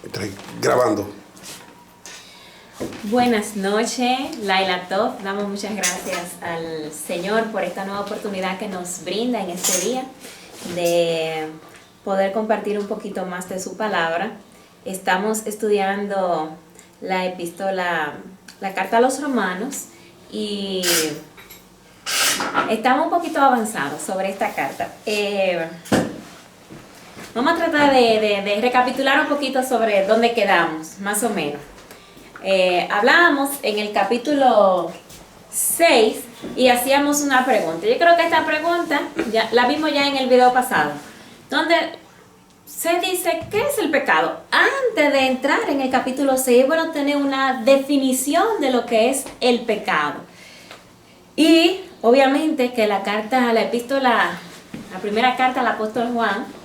Estoy grabando. Buenas noches, Laila Tov. Damos muchas gracias al Señor por esta nueva oportunidad que nos brinda en este día de poder compartir un poquito más de su palabra. Estamos estudiando la epístola, la carta a los romanos, y estamos un poquito avanzados sobre esta carta. Vamos a tratar de recapitular un poquito sobre dónde quedamos, más o menos. Hablábamos en el capítulo 6 y hacíamos una pregunta. Yo creo que esta pregunta ya la vimos ya en el video pasado, donde se dice ¿qué es el pecado? Antes de entrar en el capítulo 6, bueno, tener una definición de lo que es el pecado. Y obviamente que la primera carta al apóstol Juan,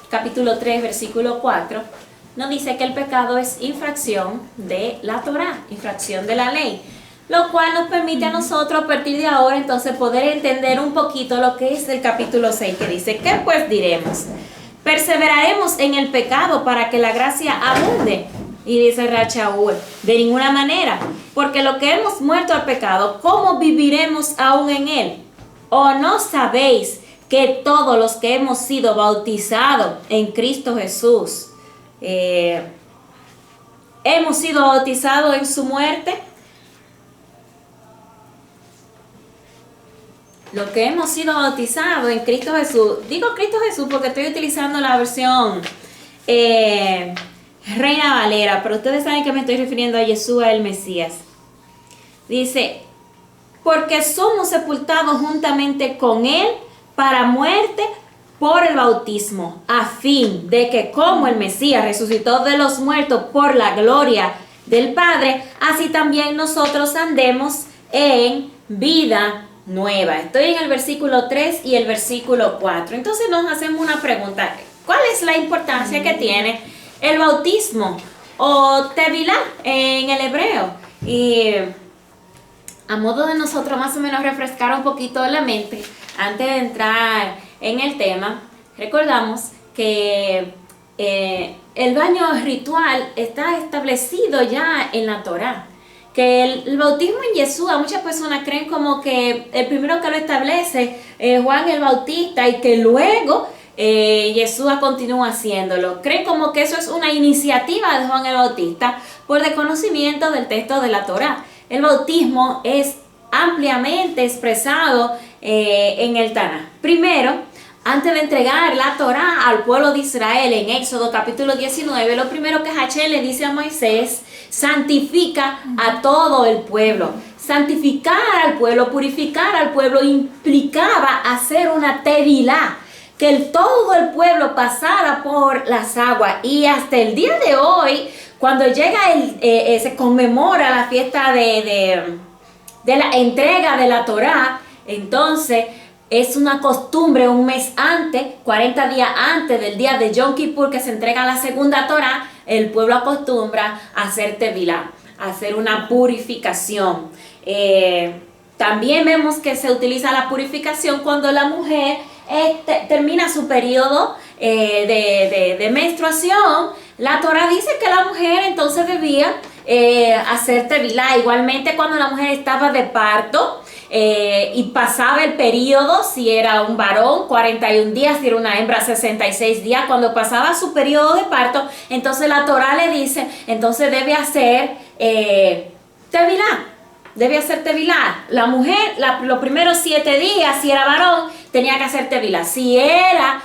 capítulo 3, versículo 4, nos dice que el pecado es infracción de la Torá, infracción de la ley, lo cual nos permite a nosotros a partir de ahora entonces poder entender un poquito lo que es el capítulo 6, que dice, ¿qué pues diremos? ¿Perseveraremos en el pecado para que la gracia abunde? Y dice Rachaúl, de ninguna manera, porque lo que hemos muerto al pecado, ¿cómo viviremos aún en él? ¿O no sabéis que todos los que hemos sido bautizados en Cristo Jesús, hemos sido bautizados en su muerte? Lo que hemos sido bautizados en Cristo Jesús, digo Cristo Jesús porque estoy utilizando la versión Reina Valera, pero ustedes saben que me estoy refiriendo a Yeshua el Mesías. Dice, porque somos sepultados juntamente con él para muerte por el bautismo, a fin de que como el Mesías resucitó de los muertos por la gloria del Padre, así también nosotros andemos en vida nueva. Estoy en el versículo 3 y el versículo 4. Entonces nos hacemos una pregunta. ¿Cuál es la importancia que tiene el bautismo o tevilá en el hebreo? Y a modo de nosotros más o menos refrescar un poquito la mente, antes de entrar en el tema, recordamos que el baño ritual está establecido ya en la Torá. Que el bautismo en Yeshua, muchas personas creen como que el primero que lo establece es Juan el Bautista y que luego Yeshua continúa haciéndolo. Creen como que eso es una iniciativa de Juan el Bautista por desconocimiento del texto de la Torá. El bautismo es ampliamente expresado en el Tanaj. Primero, antes de entregar la Torá al pueblo de Israel en Éxodo capítulo 19, lo primero que Hashem le dice a Moisés, santifica a todo el pueblo. Santificar al pueblo, purificar al pueblo implicaba hacer una tevilá, que todo el pueblo pasara por las aguas. Y hasta el día de hoy, cuando llega se conmemora la fiesta de la entrega de la Torá, entonces es una costumbre un mes antes, 40 días antes del día de Yom Kippur, que se entrega la segunda Torá, el pueblo acostumbra a hacer tevilá, a hacer una purificación. También vemos que se utiliza la purificación cuando la mujer termina su periodo de menstruación. La Torá dice que la mujer entonces debía hacer tevilá. Igualmente cuando la mujer estaba de parto y pasaba el periodo, si era un varón 41 días, si era una hembra 66 días, cuando pasaba su periodo de parto, entonces la Torá le dice, entonces debe hacer tevilá. Debe hacer tevilá. La mujer, los primeros 7 días, si era varón, tenía que hacer tevilá. Si era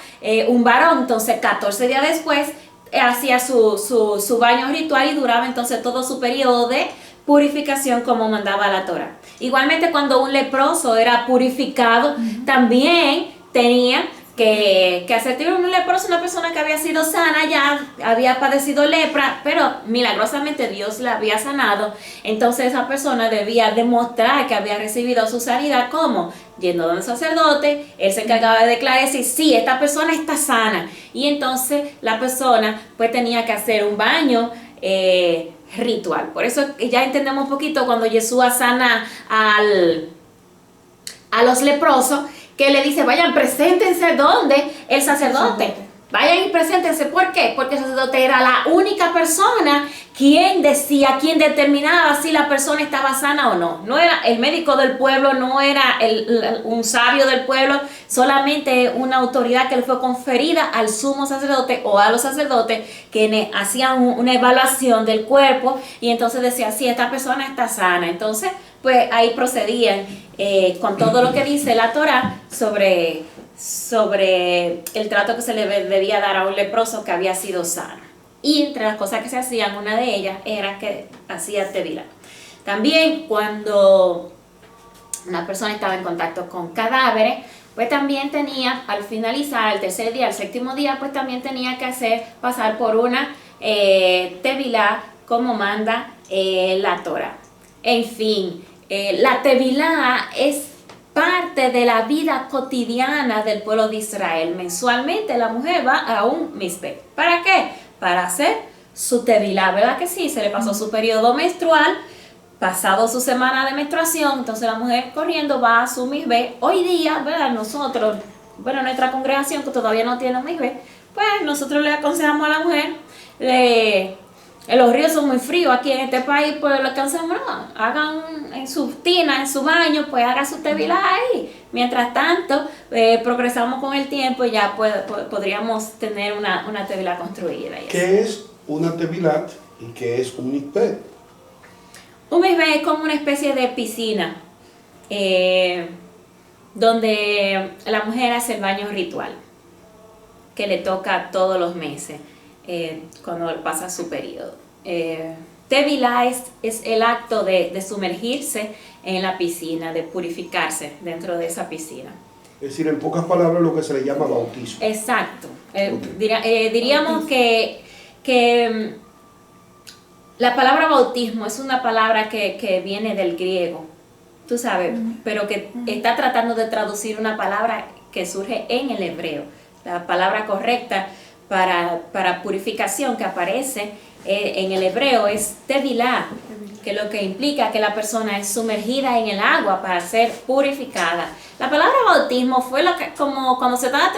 un varón, entonces 14 días después hacía su baño ritual y duraba entonces todo su periodo de purificación como mandaba la Torá. Igualmente cuando un leproso era purificado, también tenía que hacer tevilá. Un leproso, una persona que había sido sana, ya había padecido lepra, pero milagrosamente Dios la había sanado. Entonces esa persona debía demostrar que había recibido su sanidad. ¿Cómo? Yendo donde el sacerdote, él se encargaba de declarar, decir, sí, esta persona está sana. Y entonces la persona pues tenía que hacer un baño ritual. Por eso ya entendemos un poquito cuando Yeshua sana a los leprosos, que le dice, vayan, preséntense donde el sacerdote. Vayan y preséntense. ¿Por qué? Porque el sacerdote era la única persona quien decía, quien determinaba si la persona estaba sana o no. No era el médico del pueblo, no era un sabio del pueblo, solamente una autoridad que le fue conferida al sumo sacerdote o a los sacerdotes que hacían una evaluación del cuerpo y entonces decía, sí, esta persona está sana. Entonces, pues ahí procedían con todo lo que dice la Torá sobre el trato que se le debía dar a un leproso que había sido sano. Y entre las cosas que se hacían, una de ellas era que hacía tevilá. También cuando una persona estaba en contacto con cadáveres, pues también tenía, al finalizar el tercer día, el séptimo día, pues también tenía que pasar por una tevilá como manda la Torá. En fin, la tevilá es parte de la vida cotidiana del pueblo de Israel. Mensualmente la mujer va a un misbé. ¿Para qué? Para hacer su tevilá, ¿verdad que sí? Se le pasó su periodo menstrual, pasado su semana de menstruación, entonces la mujer corriendo va a su misbé. Hoy día, ¿verdad? Nosotros, bueno, nuestra congregación que todavía no tiene un misbé, pues nosotros le aconsejamos a la mujer, los ríos son muy fríos aquí en este país, pues lo que hacemos, no, hagan en su tina, en su baño, pues haga su tevilá ahí. Mientras tanto, progresamos con el tiempo y ya podríamos tener una tevilá construida. ¿Qué es una tevilá y qué es un mikveh? Un mikveh es como una especie de piscina donde la mujer hace el baño ritual que le toca todos los meses. Cuando pasa su periodo. Tevilá es el acto de sumergirse en la piscina, de purificarse dentro de esa piscina. Es decir, en pocas palabras, lo que se le llama bautismo. Exacto. Diríamos que la palabra bautismo es una palabra que viene del griego, tú sabes, pero que está tratando de traducir una palabra que surge en el hebreo. La palabra correcta para purificación que aparece en el hebreo es tevilá, que lo que implica que la persona es sumergida en el agua para ser purificada. La palabra bautismo fue como cuando se estaba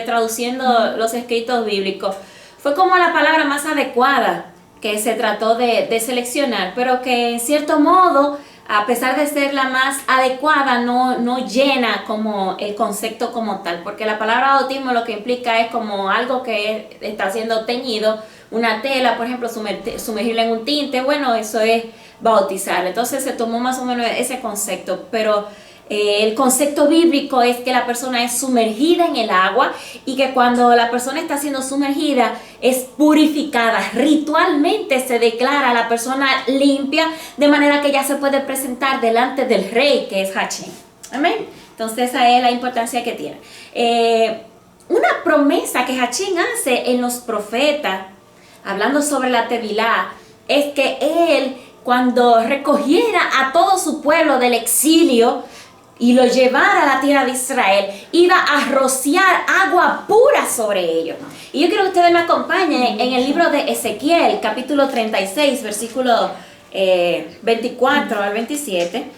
traduciendo los escritos bíblicos, fue como la palabra más adecuada que se trató de seleccionar, pero que en cierto modo, a pesar de ser la más adecuada, no llena como el concepto como tal, porque la palabra bautismo lo que implica es como algo que está siendo teñido, una tela, por ejemplo, sumergirla en un tinte, bueno, eso es bautizar. Entonces se tomó más o menos ese concepto, pero el concepto bíblico es que la persona es sumergida en el agua y que cuando la persona está siendo sumergida es purificada. Ritualmente se declara a la persona limpia de manera que ya se puede presentar delante del rey, que es Hachén. Amén. Entonces esa es la importancia que tiene. Una promesa que Hachén hace en los profetas, hablando sobre la tevilá, es que él, cuando recogiera a todo su pueblo del exilio y lo llevara a la tierra de Israel, iba a rociar agua pura sobre ellos. Y yo quiero que ustedes me acompañen en el libro de Ezequiel, capítulo 36, versículo 24 al 27.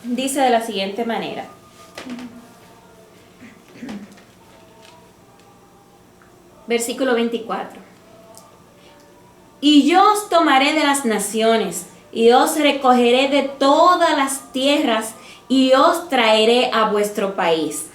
Dice de la siguiente manera. Versículo 24. Y yo os tomaré de las naciones, y os recogeré de todas las tierras, y os traeré a vuestro país.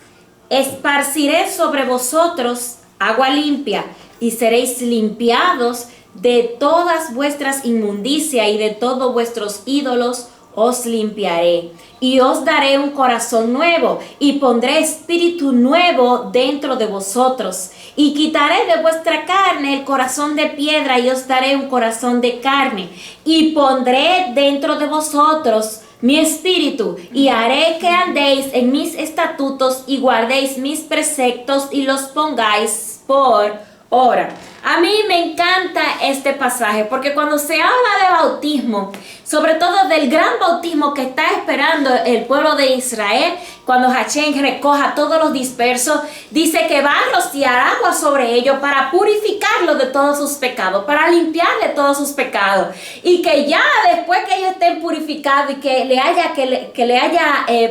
Esparciré sobre vosotros agua limpia, y seréis limpiados de todas vuestras inmundicias, y de todos vuestros ídolos os limpiaré, y os daré un corazón nuevo, y pondré espíritu nuevo dentro de vosotros, y quitaré de vuestra carne el corazón de piedra, y os daré un corazón de carne, y pondré dentro de vosotros mi espíritu, y haré que andéis en mis estatutos, y guardéis mis preceptos, y los pongáis por Ahora, a mí me encanta este pasaje porque cuando se habla de bautismo, sobre todo del gran bautismo que está esperando el pueblo de Israel, cuando Hachén recoja a todos los dispersos, dice que va a rociar agua sobre ellos para purificarlos de todos sus pecados, para limpiarle todos sus pecados, y que ya después que ellos estén purificados y que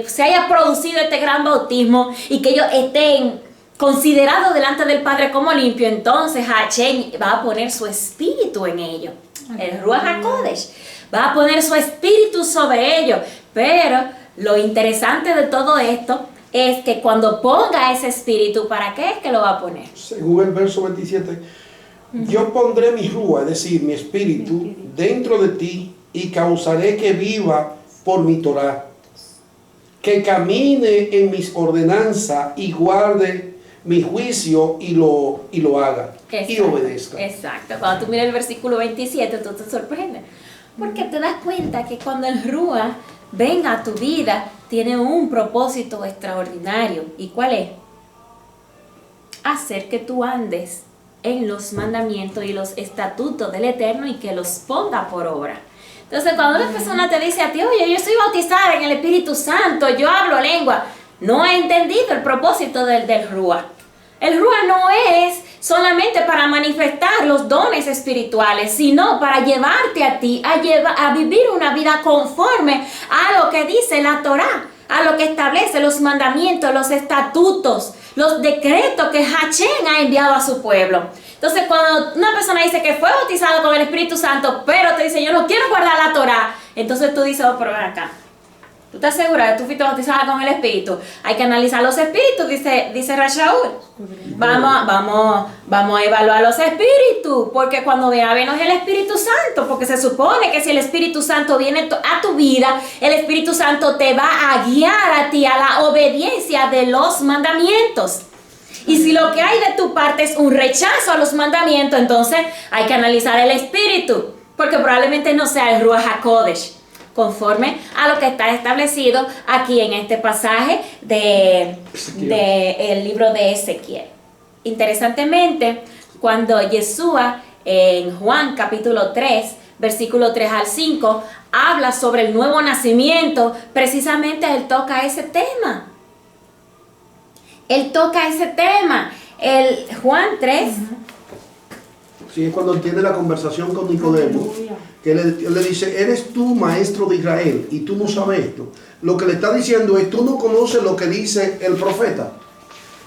se haya producido este gran bautismo y que ellos estén considerado delante del Padre como limpio, entonces Hachén va a poner su espíritu en ellos. El Ruach HaKodesh va a poner su espíritu sobre ellos. Pero lo interesante de todo esto es que cuando ponga ese espíritu, ¿para qué es que lo va a poner? Según el verso 27, yo pondré mi Ruach, es decir, mi espíritu, dentro de ti y causaré que viva por mi Torah, que camine en mis ordenanzas y guarde mi juicio y lo haga. Exacto, y obedezca. Exacto. Cuando tú miras el versículo 27, tú te sorprendes. Porque te das cuenta que cuando el Ruach venga a tu vida, tiene un propósito extraordinario. ¿Y cuál es? Hacer que tú andes en los mandamientos y los estatutos del Eterno y que los ponga por obra. Entonces, cuando una persona te dice a ti, oye, yo soy bautizada en el Espíritu Santo, yo hablo lengua, no ha entendido el propósito del Ruach. El Ruach no es solamente para manifestar los dones espirituales, sino para llevarte a ti a vivir una vida conforme a lo que dice la Torá, a lo que establece los mandamientos, los estatutos, los decretos que Hachén ha enviado a su pueblo. Entonces, cuando una persona dice que fue bautizado con el Espíritu Santo, pero te dice, yo no quiero guardar la Torá, entonces tú dices, oh, pero ven acá. ¿Tú estás segura que tú fuiste bautizada con el Espíritu? Hay que analizar los espíritus, dice Rashaul. Vamos a evaluar los espíritus, porque cuando viene a vernos el Espíritu Santo, porque se supone que si el Espíritu Santo viene a tu vida, el Espíritu Santo te va a guiar a ti a la obediencia de los mandamientos. Y si lo que hay de tu parte es un rechazo a los mandamientos, entonces hay que analizar el espíritu, porque probablemente no sea el Ruach HaKodesh, conforme a lo que está establecido aquí en este pasaje del libro de Ezequiel. Interesantemente, cuando Yeshua en Juan capítulo 3, versículo 3 al 5, habla sobre el nuevo nacimiento, precisamente él toca ese tema. Él toca ese tema. El Juan 3. Sí, es cuando tiene la conversación con Nicodemo, que él le dice, eres tú maestro de Israel y tú no sabes esto. Lo que le está diciendo es, tú no conoces lo que dice el profeta.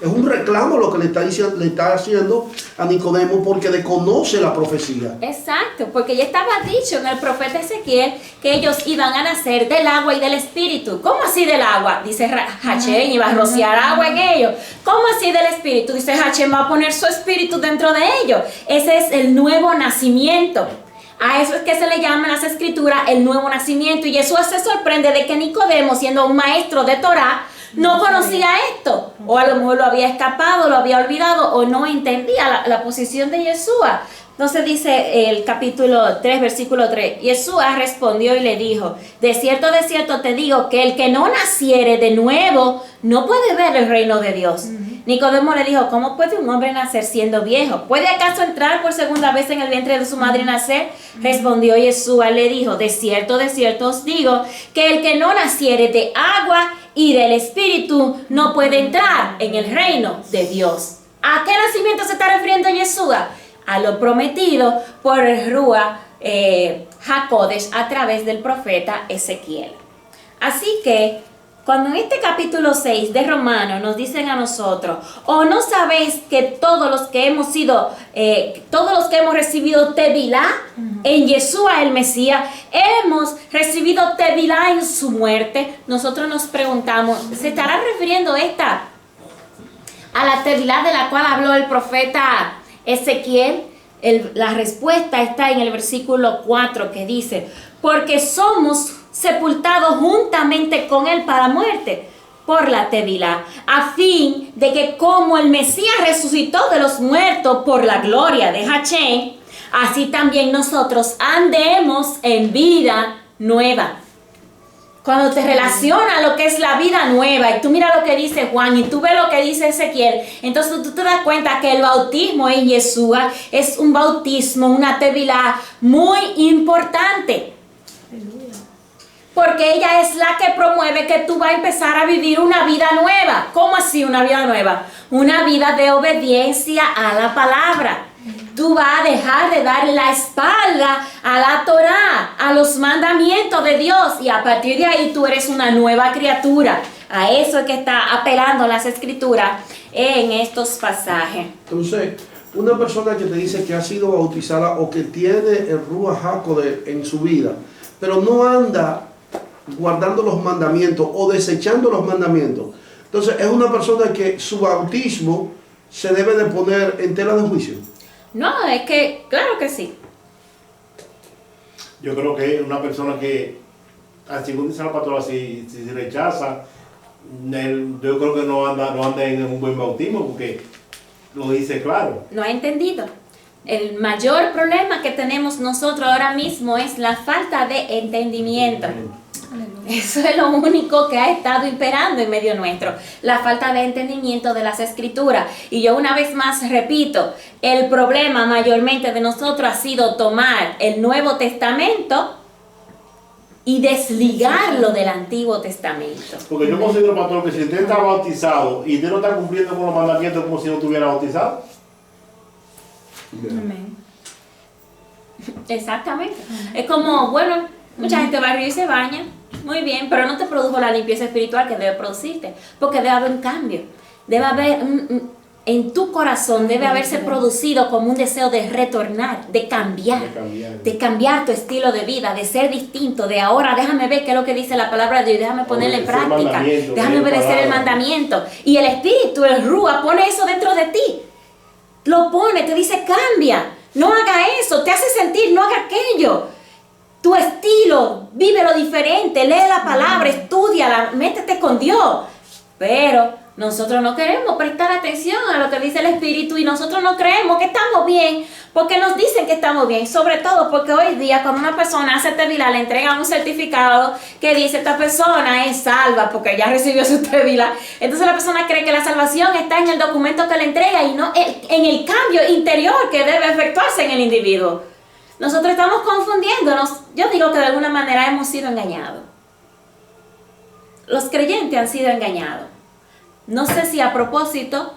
Es un reclamo lo que le está haciendo a Nicodemo porque desconoce la profecía. Exacto, porque ya estaba dicho en el profeta Ezequiel que ellos iban a nacer del agua y del espíritu. ¿Cómo así del agua? Dice Hachén, iba a rociar agua en ellos. ¿Cómo así del espíritu? Dice Hachén, va a poner su espíritu dentro de ellos. Ese es el nuevo nacimiento. A eso es que se le llama en las escrituras el nuevo nacimiento. Y Jesús se sorprende de que Nicodemo, siendo un maestro de Torá, no conocía esto, o a lo mejor lo había escapado, lo había olvidado, o no entendía la posición de Yeshua. Entonces dice el capítulo 3, versículo 3, Yeshua respondió y le dijo, de cierto te digo que el que no naciere de nuevo no puede ver el reino de Dios. Nicodemo le dijo, ¿cómo puede un hombre nacer siendo viejo? ¿Puede acaso entrar por segunda vez en el vientre de su madre y nacer? Respondió Yeshua, le dijo, de cierto os digo que el que no naciere de agua y del Espíritu no puede entrar en el reino de Dios. ¿A qué nacimiento se está refiriendo Yeshua? A lo prometido por el Ruach HaKodesh a través del profeta Ezequiel. Así que, cuando en este capítulo 6 de Romanos nos dicen a nosotros, ¿o no sabéis que todos los que hemos recibido Tevilá en Yeshua el Mesías, hemos recibido Tevilá en su muerte? Nosotros nos preguntamos, ¿se estará refiriendo esta a la Tevilá de la cual habló el profeta Ezequiel? La respuesta está en el versículo 4 que dice, porque somos sepultados juntamente con él para muerte por la Tevilá, a fin de que como el Mesías resucitó de los muertos por la gloria de Hachén, así también nosotros andemos en vida nueva. Cuando te relaciona lo que es la vida nueva y tú miras lo que dice Juan y tú ves lo que dice Ezequiel, entonces tú te das cuenta que el bautismo en Yeshua es un bautismo, una tevilá muy importante. Porque ella es la que promueve que tú vas a empezar a vivir una vida nueva. ¿Cómo así una vida nueva? Una vida de obediencia a la palabra. Tú vas a dejar de darle la espalda a la Torá, a los mandamientos de Dios, y a partir de ahí tú eres una nueva criatura. A eso es que está apelando las escrituras en estos pasajes. Entonces, una persona que te dice que ha sido bautizada o que tiene el Ruach HaKodesh en su vida, pero no anda guardando los mandamientos o desechando los mandamientos, entonces es una persona que su bautismo se debe de poner en tela de juicio. No, es que, claro que sí. Yo creo que una persona que, según dice la pastora, si rechaza, yo creo que no anda en un buen bautismo, porque lo dice claro. No ha entendido. El mayor problema que tenemos nosotros ahora mismo es la falta de entendimiento. Eso es lo único que ha estado imperando en medio nuestro, la falta de entendimiento de las escrituras. Y yo una vez más repito, el problema mayormente de nosotros ha sido tomar el Nuevo Testamento y desligarlo del Antiguo Testamento. Porque yo considero, pastor, que si usted está bautizado y usted no está cumpliendo con los mandamientos como si no estuviera bautizado. Amén. Exactamente. Es como, bueno, mucha gente va al río y se baña, muy bien, pero no te produjo la limpieza espiritual que debe producirte, porque debe haber un cambio, debe haber en tu corazón debe haberse producido como un deseo de retornar, de cambiar tu estilo de vida, de ser distinto, de ahora déjame ver qué es lo que dice la palabra de Dios, déjame ponerla en práctica, déjame obedecer el mandamiento. Y el Espíritu, el Rúa, pone eso dentro de ti, lo pone, te dice cambia, no haga eso, te hace sentir, no haga aquello. Tu estilo, vívelo diferente, lee la palabra, estúdiala, métete con Dios. Pero nosotros no queremos prestar atención a lo que dice el Espíritu y nosotros no creemos que estamos bien porque nos dicen que estamos bien. Sobre todo porque hoy día cuando una persona hace tevilá le entregan un certificado que dice esta persona es salva porque ya recibió su tevilá. Entonces la persona cree que la salvación está en el documento que le entrega y no en el cambio interior que debe efectuarse en el individuo. Nosotros estamos confundiéndonos. Yo digo que de alguna manera hemos sido engañados. Los creyentes han sido engañados. No sé si a propósito,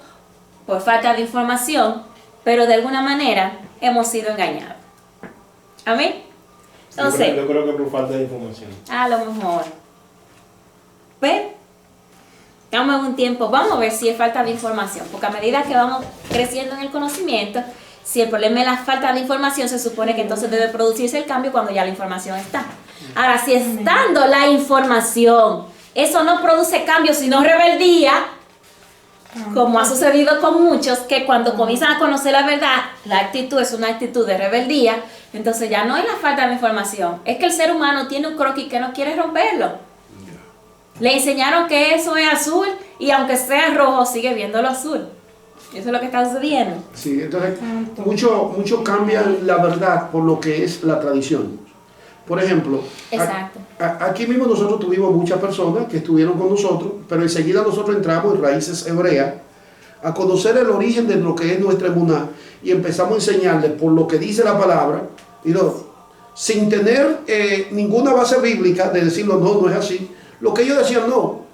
por falta de información, pero de alguna manera hemos sido engañados. ¿Amén? Entonces, yo creo que por falta de información. A lo mejor. Pero, estamos en un tiempo, vamos a ver si es falta de información, porque a medida que vamos creciendo en el conocimiento, si el problema es la falta de información, se supone que entonces debe producirse el cambio cuando ya la información está. Ahora, si estando la información, eso no produce cambio, sino rebeldía, como ha sucedido con muchos, que cuando comienzan a conocer la verdad, la actitud es una actitud de rebeldía, entonces ya no es la falta de información, es que el ser humano tiene un croquis que no quiere romperlo. Le enseñaron que eso es azul y aunque sea rojo, sigue viéndolo azul. Eso es lo que está sucediendo. Sí, entonces mucho cambian la verdad por lo que es la tradición. Por ejemplo, aquí mismo nosotros tuvimos muchas personas que estuvieron con nosotros, pero enseguida nosotros entramos en raíces hebreas a conocer el origen de lo que es nuestra emuná y empezamos a enseñarles por lo que dice la palabra, y sin tener ninguna base bíblica de decirlo, no es así. Lo que ellos decían, no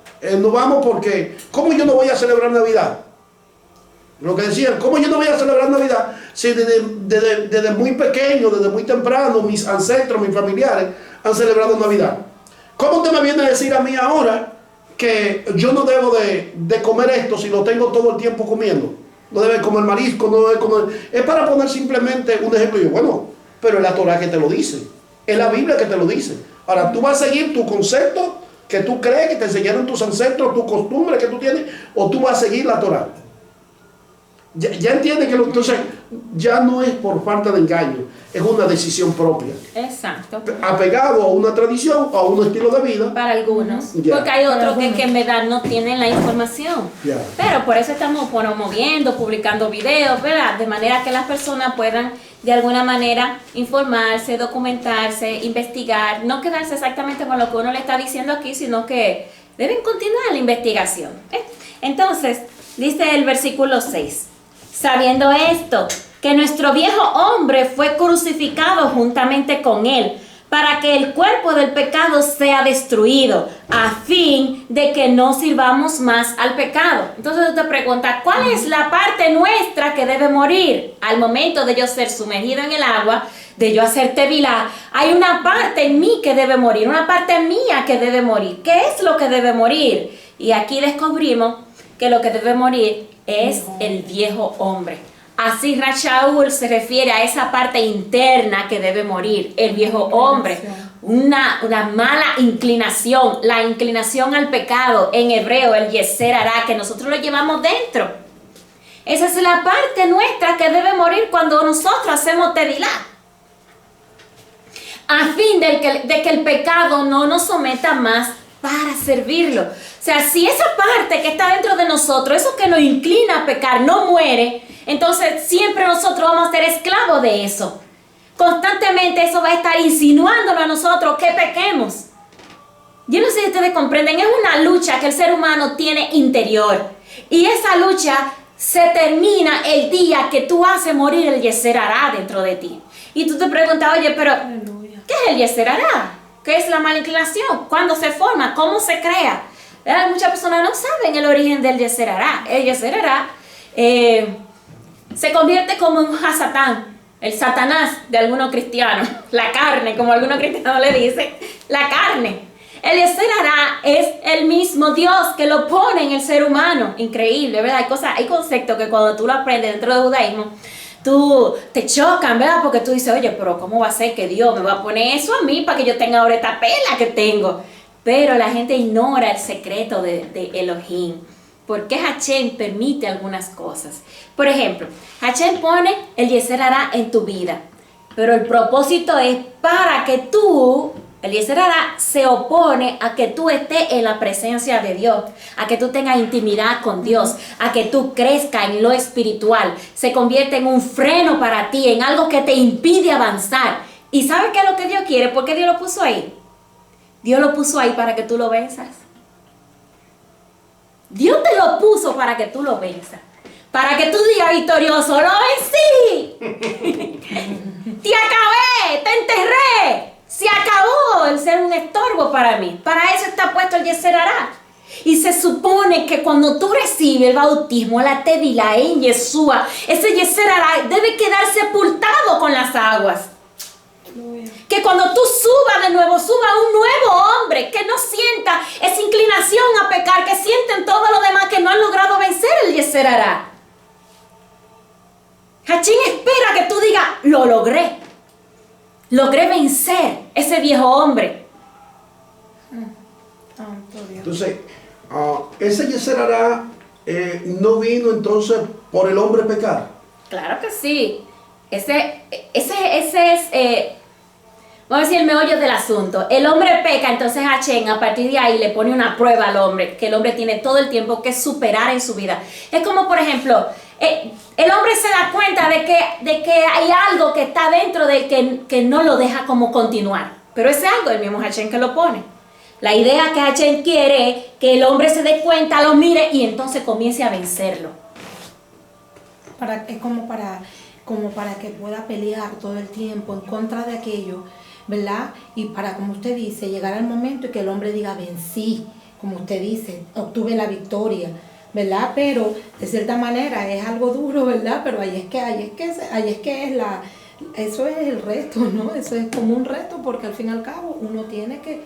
vamos porque, ¿cómo yo no voy a celebrar Navidad? Lo que decían, ¿cómo yo no voy a celebrar Navidad? Si desde muy pequeño, desde muy temprano, mis ancestros, mis familiares han celebrado Navidad. ¿Cómo usted me viene a decir a mí ahora que yo no debo de comer esto si lo tengo todo el tiempo comiendo? No debe comer marisco, no debe comer... Es para poner simplemente un ejemplo. Y yo, bueno, pero es la Torah que te lo dice. Es la Biblia que te lo dice. Ahora, tú vas a seguir tu concepto que tú crees que te enseñaron tus ancestros, tu costumbre que tú tienes, o tú vas a seguir la Torah. Ya entiende que entonces ya no es por falta de engaño, es una decisión propia. Exacto. Apegado a una tradición o a un estilo de vida. Para algunos. Ya. Porque hay otros que en verdad no tienen la información. Ya. Pero por eso estamos promoviendo, publicando videos, ¿verdad? De manera que las personas puedan de alguna manera informarse, documentarse, investigar, no quedarse exactamente con lo que uno le está diciendo aquí, sino que deben continuar la investigación. Entonces, dice el versículo 6, sabiendo esto, que nuestro viejo hombre fue crucificado juntamente con él, para que el cuerpo del pecado sea destruido, a fin de que no sirvamos más al pecado. Entonces tú te preguntas, ¿cuál es la parte nuestra que debe morir? Al momento de yo ser sumergido en el agua, de yo hacer tevilá, hay una parte en mí que debe morir, una parte mía que debe morir. ¿Qué es lo que debe morir? Y aquí descubrimos que lo que debe morir es el viejo hombre. Así Rashaul se refiere a esa parte interna que debe morir, el viejo hombre, una mala inclinación, la inclinación al pecado, en hebreo el Yeser Hará, que nosotros lo llevamos dentro. Esa es la parte nuestra que debe morir cuando nosotros hacemos tevilá, a fin de que el pecado no nos someta más para servirlo. O sea, si esa parte que está dentro de nosotros, eso que nos inclina a pecar, no muere, entonces siempre nosotros vamos a ser esclavos de eso. Constantemente eso va a estar insinuándonos a nosotros que pequemos. Yo no sé si ustedes comprenden, es una lucha que el ser humano tiene interior. Y esa lucha se termina el día que tú haces morir el Yeser Hará dentro de ti. Y tú te preguntas, oye, pero ¿qué es el Yeser Hará? ¿Qué es la mala inclinación? ¿Cuándo se forma? ¿Cómo se crea? Muchas personas no saben el origen del Yeser Hará. El Yeser Hará se convierte como un Hasatán, el Satanás de algunos cristianos, la carne, como algunos cristianos le dicen, la carne. El Yeser Hará es el mismo Dios que lo pone en el ser humano. Increíble, ¿verdad? Hay conceptos que cuando tú lo aprendes dentro del judaísmo, te chocan, ¿verdad? Porque tú dices, oye, pero ¿cómo va a ser que Dios me va a poner eso a mí para que yo tenga ahora esta pela que tengo? Pero la gente ignora el secreto de Elohim. ¿Por qué Hashem permite algunas cosas? Por ejemplo, Hashem pone el Yeser Hará en tu vida, pero el propósito es para que tú, el Yeser Hará se opone a que tú estés en la presencia de Dios, a que tú tengas intimidad con Dios, a que tú crezcas en lo espiritual. Se convierte en un freno para ti, en algo que te impide avanzar. ¿Y sabes qué es lo que Dios quiere? ¿Por qué Dios lo puso ahí? Dios lo puso ahí para que tú lo venzas. Dios te lo puso para que tú lo venzas. Para que tú digas victorioso, ¡lo vencí! ¡Te acabé! ¡Te enterré! ¡Se acabó el ser un estorbo para mí! Para eso está puesto el Yeser Hará. Y se supone que cuando tú recibes el bautismo, la tevilá en Yeshua, ese Yeser Hará debe quedar sepultado con las aguas. Que cuando tú subas de nuevo, suba un nuevo hombre, que no sienta esa inclinación a pecar, que sienten todos los demás que no han logrado vencer el Yeser Hará. Hashem espera que tú digas, lo logré. Logré vencer ese viejo hombre. Entonces, ese Yeser Hará no vino entonces por el hombre pecar. Claro que sí. Ese es, vamos a decir, el meollo del asunto. El hombre peca, entonces Hashem a partir de ahí le pone una prueba al hombre, que el hombre tiene todo el tiempo que superar en su vida. Es como, por ejemplo, el hombre se da cuenta de que hay algo que está dentro de él que no lo deja como continuar. Pero ese algo, el mismo Hashem que lo pone. La idea que Hashem quiere es que el hombre se dé cuenta, lo mire y entonces comience a vencerlo. Es como para que pueda pelear todo el tiempo en contra de aquello, ¿verdad? Y para, como usted dice, llegar al momento y que el hombre diga, vencí, como usted dice, obtuve la victoria, ¿verdad? Pero de cierta manera es algo duro, ¿verdad? Pero eso es el reto, ¿no? Eso es como un reto porque al fin y al cabo uno tiene que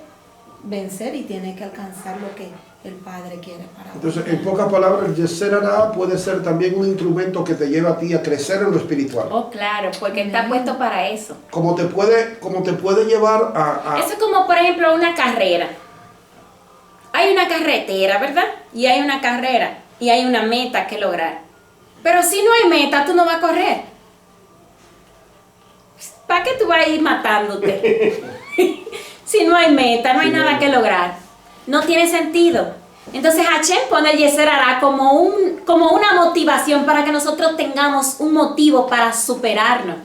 vencer y tiene que alcanzar lo que el Padre quiere para uno. Entonces, en pocas palabras, el Yeser Hará puede ser también un instrumento que te lleva a ti a crecer en lo espiritual. Oh, claro, porque está puesto para eso. Como te puede llevar a... Eso es como, por ejemplo, una carrera. Hay una carretera, ¿verdad? Y hay una carrera. Y hay una meta que lograr. Pero si no hay meta, tú no vas a correr. ¿para qué tú vas a ir matándote? Si no hay meta, no hay nada que lograr. No tiene sentido. Entonces Hashem pone el Yeser Hará como una motivación para que nosotros tengamos un motivo para superarnos,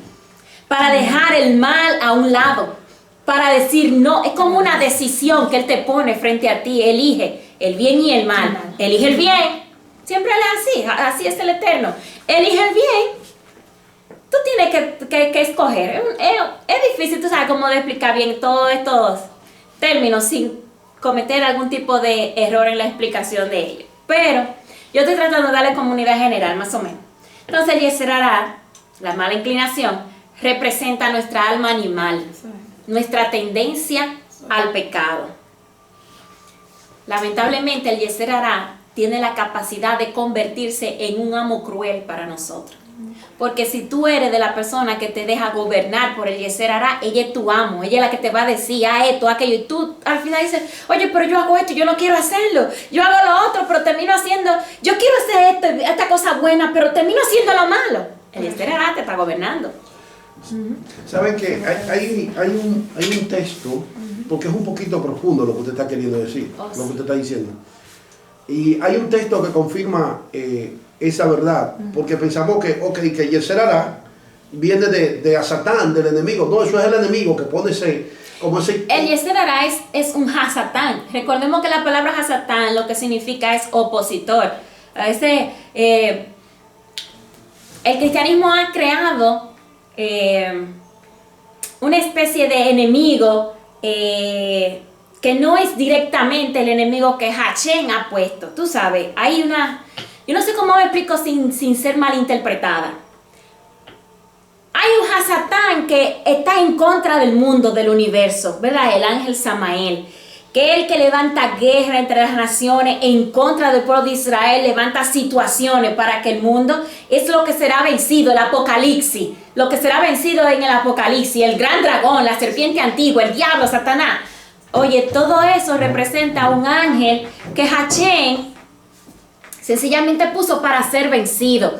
para dejar el mal a un lado, para decir no. Es como una decisión que Él te pone frente a ti. Elige el bien y el mal. Elige el bien. Siempre Él es así es el Eterno. Elige el bien. Tú tienes que escoger. Es difícil, tú sabes cómo de explicar bien todos estos términos sin cometer algún tipo de error en la explicación de ellos. Pero yo estoy tratando de darle como una idea general, más o menos. Entonces el Yeser Hará, la mala inclinación, representa nuestra alma animal, nuestra tendencia al pecado. Lamentablemente el Yeser Hará tiene la capacidad de convertirse en un amo cruel para nosotros. Porque si tú eres de la persona que te deja gobernar por el Yeser Hará, ella es tu amo, ella es la que te va a decir esto, aquello, y tú al final dices, oye, pero yo hago esto, yo no quiero hacerlo, yo hago lo otro, pero termino haciendo, yo quiero hacer esta cosa buena, pero termino haciendo lo malo. El Yeser Hará te está gobernando. ¿Saben que hay un texto, porque es un poquito profundo lo que usted está queriendo decir, lo que usted está diciendo? Y hay un texto que confirma esa verdad, porque pensamos que Yeser Hará viene de Satán, del enemigo. No, eso es el enemigo que pone ese... El Yeser Hará es un Hasatán. Recordemos que la palabra Hasatán lo que significa es opositor. El cristianismo ha creado una especie de enemigo que no es directamente el enemigo que Hashem ha puesto. Tú sabes, hay una... Yo no sé cómo me explico sin ser malinterpretada. Hay un Hasatán que está en contra del mundo, del universo, ¿verdad? El ángel Samael, que es el que levanta guerra entre las naciones en contra del pueblo de Israel, levanta situaciones para que el mundo es lo que será vencido, el Apocalipsis, lo que será vencido en el Apocalipsis, el gran dragón, la serpiente antigua, el diablo, Satanás. Oye, todo eso representa a un ángel que Hashem sencillamente puso para ser vencido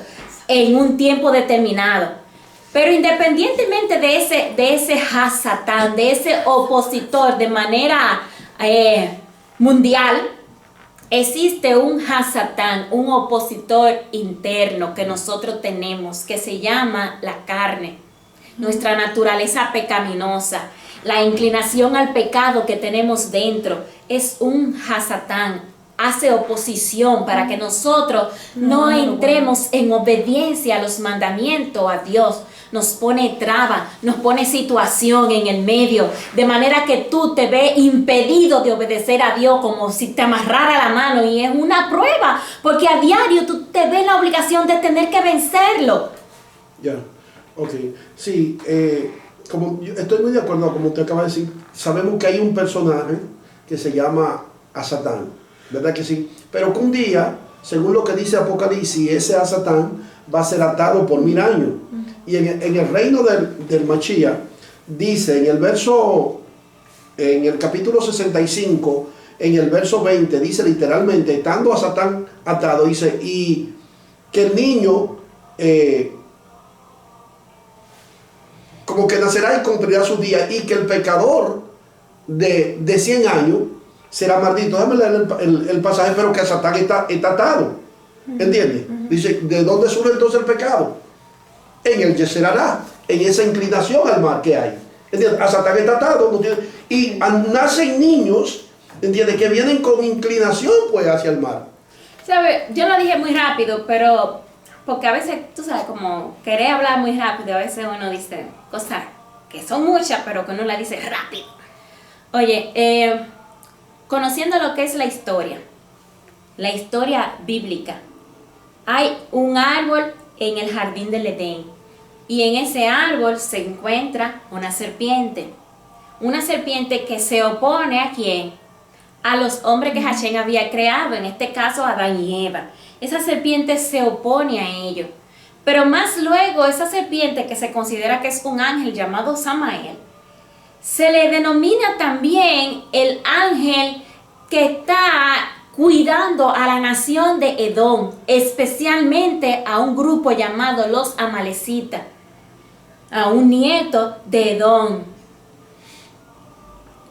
en un tiempo determinado. Pero independientemente de ese Hasatán, de ese opositor de manera mundial, existe un Hasatán, un opositor interno que nosotros tenemos, que se llama la carne, nuestra naturaleza pecaminosa, la inclinación al pecado que tenemos dentro. Es un Hasatán. Hace oposición para que nosotros no entremos en obediencia a los mandamientos a Dios. Nos pone traba, nos pone situación en el medio, de manera que tú te ves impedido de obedecer a Dios como si te amarrara la mano, y es una prueba, porque a diario tú te ves la obligación de tener que vencerlo. Ya, ok. Sí, como yo estoy muy de acuerdo, como usted acaba de decir, sabemos que hay un personaje que se llama Hasatán, ¿verdad que sí? Pero que un día, según lo que dice Apocalipsis, ese Hasatán va a ser atado por 1000 años. Y en el reino del Mashiach, dice en el capítulo 65, en el verso 20, dice literalmente, estando a Satán atado, dice, y que el niño como que nacerá y cumplirá sus días, y que el pecador de 100 años será maldito. Déjame leer el pasaje, pero que Satán está atado. ¿Entiendes? Dice, ¿de dónde surge entonces el pecado? En el Yeser Hará, en esa inclinación al mal que hay. ¿Entiendes? A Satán está atado, ¿no? Y nacen niños, ¿entiendes? Que vienen con inclinación pues hacia el mal. ¿Sabe? Yo lo dije muy rápido, pero porque a veces, tú sabes, como querer hablar muy rápido, a veces uno dice cosas que son muchas, pero que uno la dice rápido. Oye, conociendo lo que es la historia bíblica, hay un árbol en el jardín del Edén, y en ese árbol se encuentra una serpiente que se opone ¿a quién? A los hombres que Hashem había creado, en este caso Adán y Eva. Esa serpiente se opone a ellos, pero más luego esa serpiente, que se considera que es un ángel llamado Samael, se le denomina también el ángel que está cuidando a la nación de Edom, especialmente a un grupo llamado los Amalecitas. a un nieto de Edom,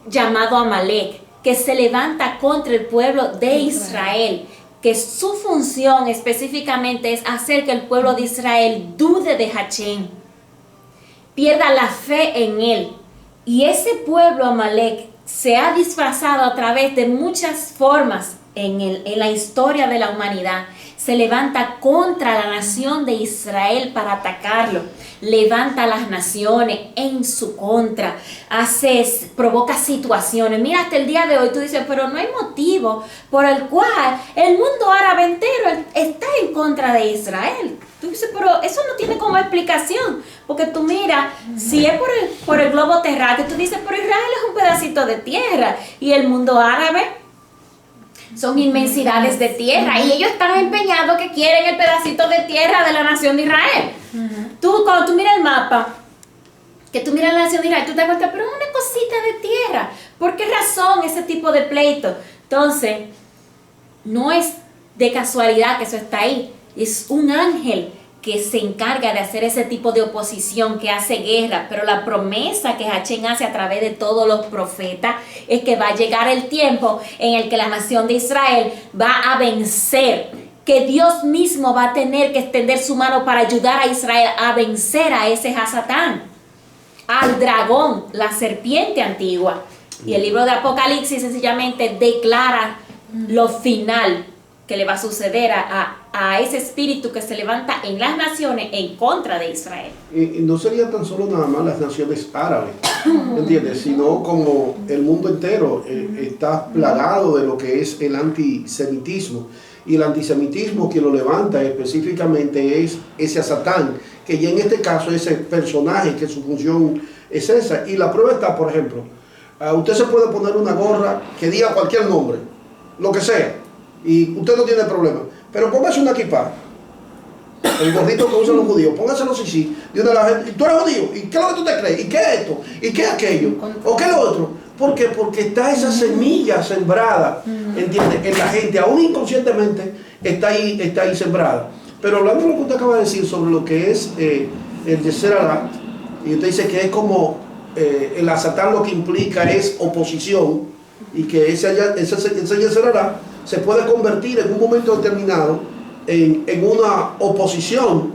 llamado Amalek, que se levanta contra el pueblo de Israel, que su función específicamente es hacer que el pueblo de Israel dude de Hachén, pierda la fe en él. Y ese pueblo Amalek se ha disfrazado a través de muchas formas en la historia de la humanidad. Se levanta contra la nación de Israel para atacarlo. Levanta a las naciones en su contra. Provoca situaciones. Mira, hasta el día de hoy tú dices, pero no hay motivo por el cual el mundo árabe entero está en contra de Israel. Tú dices, pero eso no tiene como explicación. Porque tú miras, si es por el globo terráqueo, tú dices, pero Israel es un pedacito de tierra. Y el mundo árabe son inmensidades de tierra, y ellos están empeñados que quieren el pedacito de tierra de la nación de Israel. Cuando tú miras el mapa, que tú miras la nación de Israel, tú te das cuenta, pero es una cosita de tierra. ¿Por qué razón ese tipo de pleito? Entonces, no es de casualidad que eso está ahí. Es un ángel que se encarga de hacer ese tipo de oposición, que hace guerra. Pero la promesa que Hachén hace a través de todos los profetas es que va a llegar el tiempo en el que la nación de Israel va a vencer, que Dios mismo va a tener que extender su mano para ayudar a Israel a vencer a ese Hasatán, al dragón, la serpiente antigua. Y el libro de Apocalipsis sencillamente declara lo final que le va a suceder a ese espíritu que se levanta en las naciones en contra de Israel. Y no sería tan solo nada más las naciones árabes, ¿entiendes? Sino como el mundo entero está plagado de lo que es el antisemitismo. Y el antisemitismo que lo levanta específicamente es ese Satán, que ya en este caso es ese personaje que su función es esa. Y la prueba está, por ejemplo, usted se puede poner una gorra que diga cualquier nombre, lo que sea, y usted no tiene problema. Pero póngase una equipa, el gorrito que usan los judíos, póngaselo sí, de una de la gente, tú eres judío, ¿y qué es lo que tú te crees? ¿Y qué es esto? ¿Y qué es aquello? ¿O qué es lo otro? ¿Por qué? Porque está esa semilla sembrada, ¿entiendes? En la gente, aún inconscientemente, está ahí sembrada. Pero hablando de lo que usted acaba de decir sobre lo que es el Yeser Hará, y usted dice que es como el Hasatán, lo que implica es oposición, y que ese Yeser Hará se puede convertir en un momento determinado en una oposición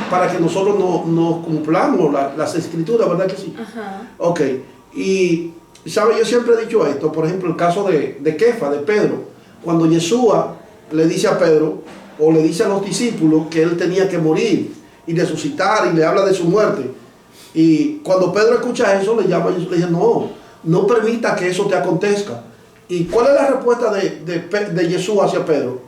para que nosotros no cumplamos las escrituras, ¿verdad que sí? Ajá. Ok, y ¿sabe? Yo siempre he dicho esto, por ejemplo, el caso de Kefa, de Pedro, cuando Yeshua le dice a Pedro, o le dice a los discípulos que él tenía que morir y resucitar, y le habla de su muerte, y cuando Pedro escucha eso, le llama y le dice, no permita que eso te acontezca. ¿Y cuál es la respuesta de Yeshua hacia Pedro?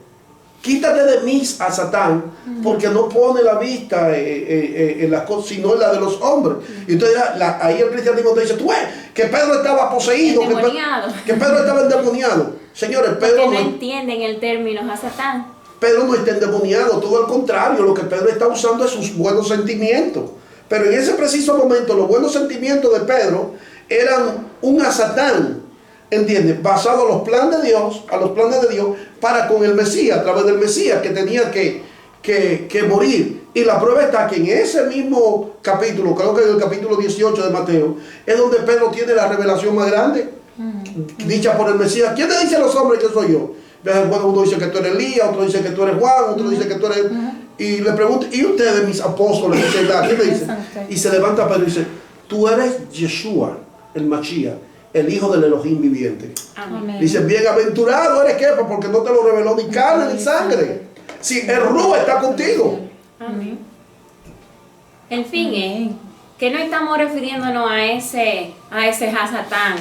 Quítate de mí, a Satán, porque no pone la vista en las cosas, sino en la de los hombres. Y entonces ahí el cristianismo te dice, tú ves, que Pedro estaba poseído, que Pedro estaba endemoniado. Señores, Pedro porque no entienden el término Hasatán. Pedro no está endemoniado, todo al contrario, lo que Pedro está usando es sus buenos sentimientos. Pero en ese preciso momento, los buenos sentimientos de Pedro eran un Hasatán, ¿entiendes? Basado a los planes de Dios, para con el Mesías, a través del Mesías, que tenía que morir. Y la prueba está que en ese mismo capítulo, creo que en el capítulo 18 de Mateo, es donde Pedro tiene la revelación más grande, dicha por el Mesías. ¿Quién le dice a los hombres que soy yo? Bueno, uno dice que tú eres Elías, otro dice que tú eres Juan, otro dice que tú eres... Y le pregunto, ¿y ustedes, mis apóstoles? ¿Quién le dice? Y se levanta Pedro y dice, tú eres Yeshua, el Mashiach, el hijo del Elohim viviente. Amén. Dice, bienaventurado eres Kefa, porque no te lo reveló ni carne ni sangre. Si el Ruah está contigo. Amén. En fin, que no estamos refiriéndonos a ese Hasatán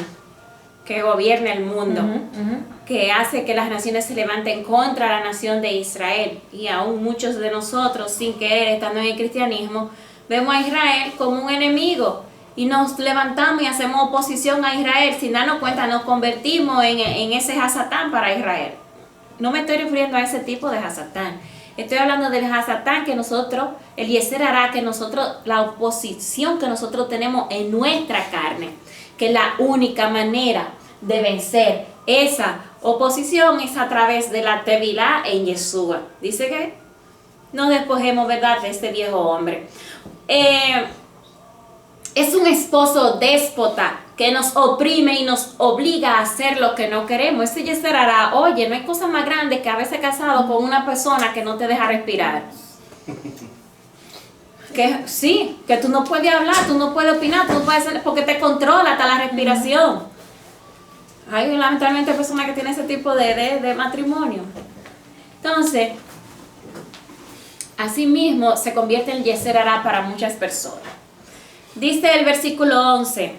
que gobierna el mundo, que hace que las naciones se levanten contra la nación de Israel. Y aún muchos de nosotros, sin querer, estando en el cristianismo, vemos a Israel como un enemigo. Y nos levantamos y hacemos oposición a Israel. Sin darnos cuenta, nos convertimos en ese Hasatán para Israel. No me estoy refiriendo a ese tipo de Hasatán. Estoy hablando del Hasatán que nosotros, el Yeser Hará, que nosotros, la oposición que nosotros tenemos en nuestra carne. Que es la única manera de vencer esa oposición es a través de la Tevilá en Yeshua. Dice que nos despojemos, ¿verdad?, de este viejo hombre. es un esposo déspota que nos oprime y nos obliga a hacer lo que no queremos. Ese Yeser Hará, oye, no hay cosa más grande que haberse casado con una persona que no te deja respirar. Que sí, que tú no puedes hablar, tú no puedes opinar, tú no puedes hacer, porque te controla hasta la respiración. Hay lamentablemente personas que tienen ese tipo de matrimonio. Entonces, así mismo se convierte en Yeser Hará para muchas personas. Dice el versículo 11.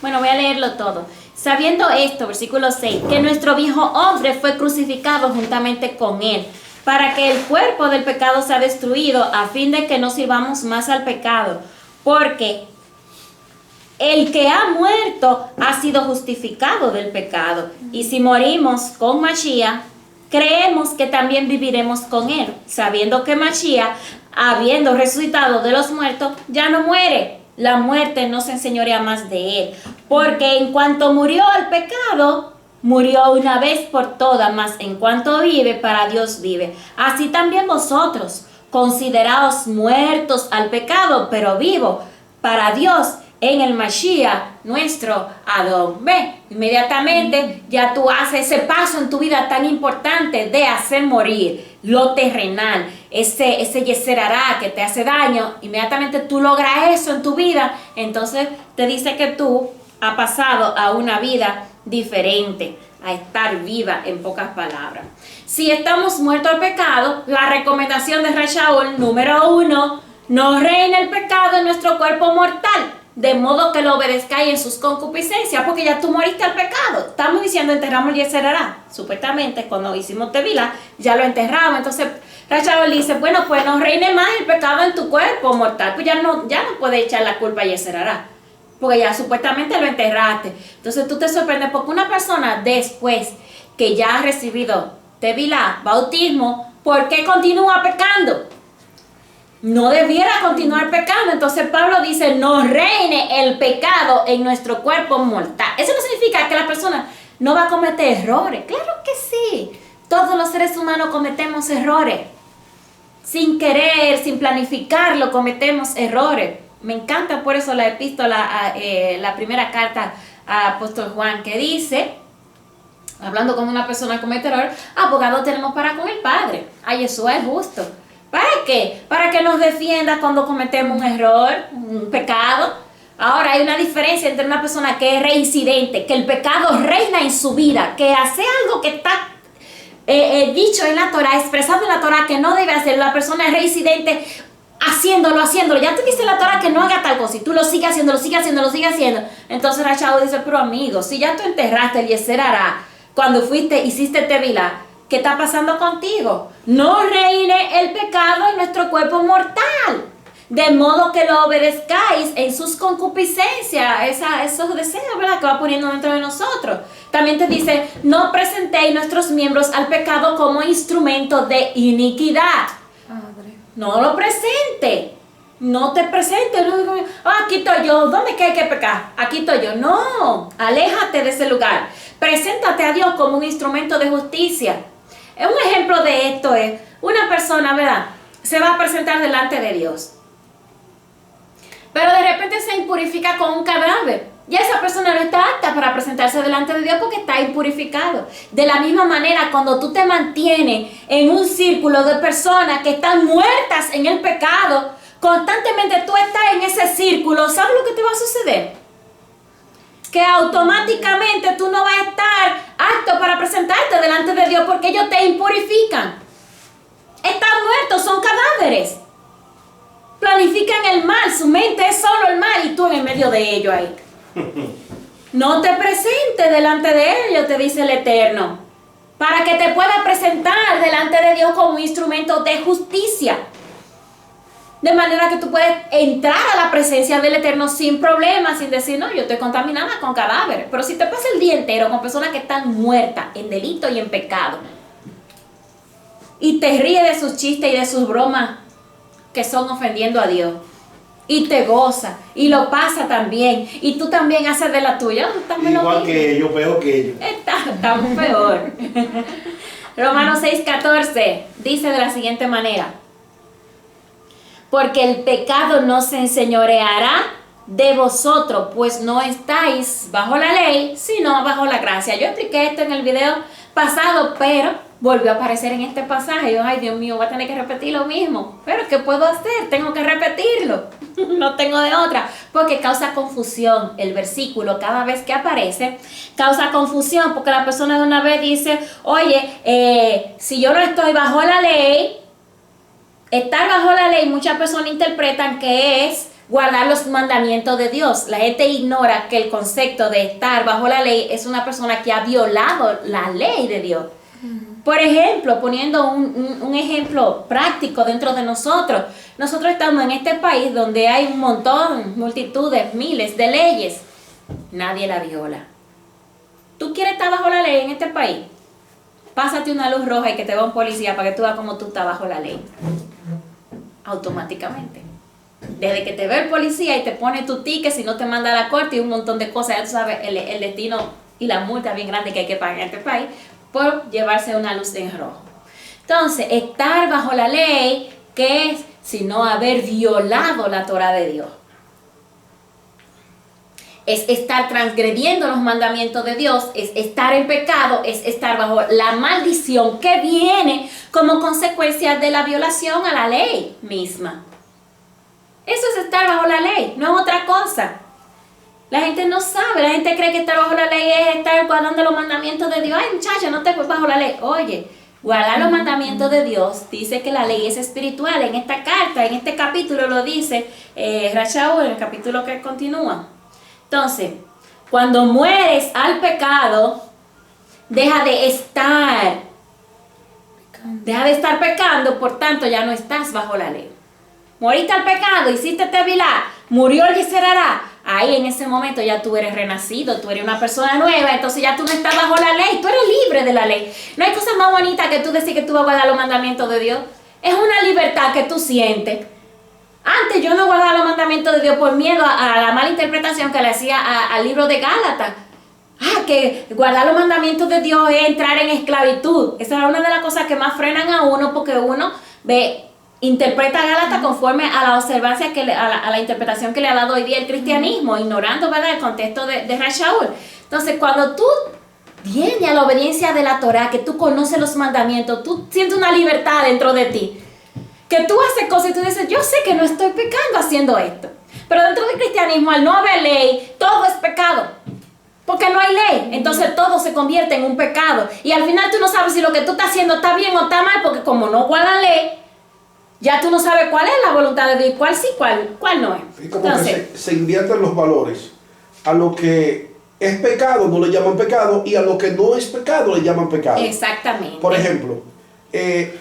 Bueno, voy a leerlo todo. Sabiendo esto, versículo 6, que nuestro viejo hombre fue crucificado juntamente con él, para que el cuerpo del pecado sea destruido, a fin de que no sirvamos más al pecado, porque el que ha muerto ha sido justificado del pecado. Y si morimos con Mashiach, creemos que también viviremos con él, sabiendo que Mashiach, habiendo resucitado de los muertos, ya no muere. La muerte no se enseñorea más de él, porque en cuanto murió el pecado, murió una vez por todas, mas en cuanto vive, para Dios vive. Así también vosotros, consideraos muertos al pecado, pero vivos para Dios en el Mashiach, nuestro Adón. Ve, inmediatamente ya tú haces ese paso en tu vida tan importante de hacer morir lo terrenal, ese Yeser Hará que te hace daño. Inmediatamente tú logras eso en tu vida, entonces te dice que tú has pasado a una vida diferente, a estar viva, en pocas palabras. Si estamos muertos al pecado, la recomendación de Rey Shaul, número 1, no reine el pecado en nuestro cuerpo mortal, de modo que lo obedezcáis en sus concupiscencias, porque ya tú moriste al pecado. Estamos diciendo enterramos el Yeser Hará. Supuestamente cuando hicimos Tevilá, ya lo enterramos. Entonces Rey Shaul dice, bueno, pues no reine más el pecado en tu cuerpo mortal, pues ya no puedes echar la culpa a Yeser Hará, porque ya supuestamente lo enterraste. Entonces tú te sorprendes porque una persona después que ya ha recibido Tevilá, bautismo, ¿por qué continúa pecando? No debiera continuar pecando. Entonces Pablo dice, no reine el pecado en nuestro cuerpo mortal. Eso no significa que la persona no va a cometer errores. Claro que sí. Todos los seres humanos cometemos errores. Sin querer, sin planificarlo, cometemos errores. Me encanta por eso la epístola, la primera carta a apóstol Juan, que dice, hablando con una persona que comete error, abogado tenemos para con el Padre. Ay, eso es justo. ¿Para qué? Para que nos defienda cuando cometemos un error, un pecado. Ahora hay una diferencia entre una persona que es reincidente, que el pecado reina en su vida, que hace algo que está dicho en la Torah, expresado en la Torah que no debe hacer. La persona es reincidente haciéndolo. Ya te dice la Torah que no haga tal cosa y tú lo sigues haciendo. Entonces Rey Shaul dice, pero amigo, si ya tú enterraste el Yeser Hará cuando hiciste Tevilá, ¿qué está pasando contigo? No reine el pecado en nuestro cuerpo mortal, de modo que lo obedezcáis en sus concupiscencias, esos deseos, ¿verdad?, que va poniendo dentro de nosotros. También te dice, no presentéis nuestros miembros al pecado como instrumento de iniquidad. Padre. No lo presente. No te presentes. No, aquí estoy yo. ¿Dónde que hay que pecar? Aquí estoy yo. No. Aléjate de ese lugar. Preséntate a Dios como un instrumento de justicia. Un ejemplo de esto es una persona, ¿verdad?, se va a presentar delante de Dios, pero de repente se impurifica con un cadáver. Y esa persona no está apta para presentarse delante de Dios porque está impurificado. De la misma manera, cuando tú te mantienes en un círculo de personas que están muertas en el pecado, constantemente tú estás en ese círculo, ¿sabes lo que te va a suceder? Que automáticamente tú no vas a estar apto para presentarte delante de Dios porque ellos te impurifican. Están muertos, son cadáveres. Planifican el mal, su mente es solo el mal y tú en el medio de ellos ahí. No te presentes delante de ellos, te dice el Eterno, para que te puedas presentar delante de Dios como un instrumento de justicia. De manera que tú puedes entrar a la presencia del Eterno sin problemas, sin decir, no, yo estoy contaminada con cadáveres. Pero si te pasas el día entero con personas que están muertas en delito y en pecado, y te ríes de sus chistes y de sus bromas que son ofendiendo a Dios, y te goza, y lo pasa también, y tú también haces de la tuya, igual que ellos, peor que ellos. Estamos peor. Romanos 6:14 dice de la siguiente manera, porque el pecado no se enseñoreará de vosotros, pues no estáis bajo la ley, sino bajo la gracia. Yo expliqué esto en el video pasado, pero volvió a aparecer en este pasaje. Yo, ay Dios mío, voy a tener que repetir lo mismo. Pero ¿qué puedo hacer? Tengo que repetirlo. No tengo de otra. Porque causa confusión el versículo cada vez que aparece. Causa confusión porque la persona de una vez dice, oye, si yo no estoy bajo la ley, estar bajo la ley, muchas personas interpretan que es guardar los mandamientos de Dios. La gente ignora que el concepto de estar bajo la ley es una persona que ha violado la ley de Dios. Por ejemplo, poniendo un ejemplo práctico dentro de nosotros. Nosotros estamos en este país donde hay un montón, multitudes, miles de leyes. Nadie la viola. ¿Tú quieres estar bajo la ley en este país? Pásate una luz roja y que te va un policía para que tú veas cómo tú estás bajo la ley. Automáticamente. Desde que te ve el policía y te pone tu ticket, si no te manda a la corte y un montón de cosas, ya tú sabes el destino y la multa bien grande que hay que pagar en este país por llevarse una luz en rojo. Entonces, estar bajo la ley, ¿qué es? Sino haber violado la Torah de Dios. Es estar transgrediendo los mandamientos de Dios, es estar en pecado, es estar bajo la maldición que viene como consecuencia de la violación a la ley misma. Eso es estar bajo la ley, no es otra cosa. La gente no sabe, la gente cree que estar bajo la ley es estar guardando los mandamientos de Dios. Ay, muchacha, no te bajo la ley. Oye, guardar los mandamientos de Dios dice que la ley es espiritual. En esta carta, en este capítulo lo dice Rashaul, en el capítulo que continúa. Entonces, cuando mueres al pecado, deja de estar pecando, por tanto ya no estás bajo la ley. Moriste al pecado, hiciste tevilá, murió el Yeserará. Ahí en ese momento ya tú eres renacido, tú eres una persona nueva, entonces ya tú no estás bajo la ley, tú eres libre de la ley. No hay cosa más bonita que tú decir que tú vas a guardar los mandamientos de Dios. Es una libertad que tú sientes. Antes yo no guardaba los mandamientos de Dios por miedo a la mala interpretación que le hacía al libro de Gálatas. Que guardar los mandamientos de Dios es entrar en esclavitud. Esa es una de las cosas que más frenan a uno, porque uno interpreta a Gálatas conforme a la observancia a la interpretación que le ha dado hoy día el cristianismo, ignorando, ¿verdad?, el contexto de Rashaul. Entonces, cuando tú vienes a la obediencia de la Torah, que tú conoces los mandamientos, tú sientes una libertad dentro de ti, que tú haces cosas y tú dices, yo sé que no estoy pecando haciendo esto. Pero dentro del cristianismo, al no haber ley, todo es pecado. Porque no hay ley, entonces todo se convierte en un pecado. Y al final tú no sabes si lo que tú estás haciendo está bien o está mal, porque como no guardan ley, ya tú no sabes cuál es la voluntad de Dios, cuál sí, cuál no es. Y como entonces, que se invierten los valores. A lo que es pecado no le llaman pecado, y a lo que no es pecado le llaman pecado. Exactamente. Por ejemplo,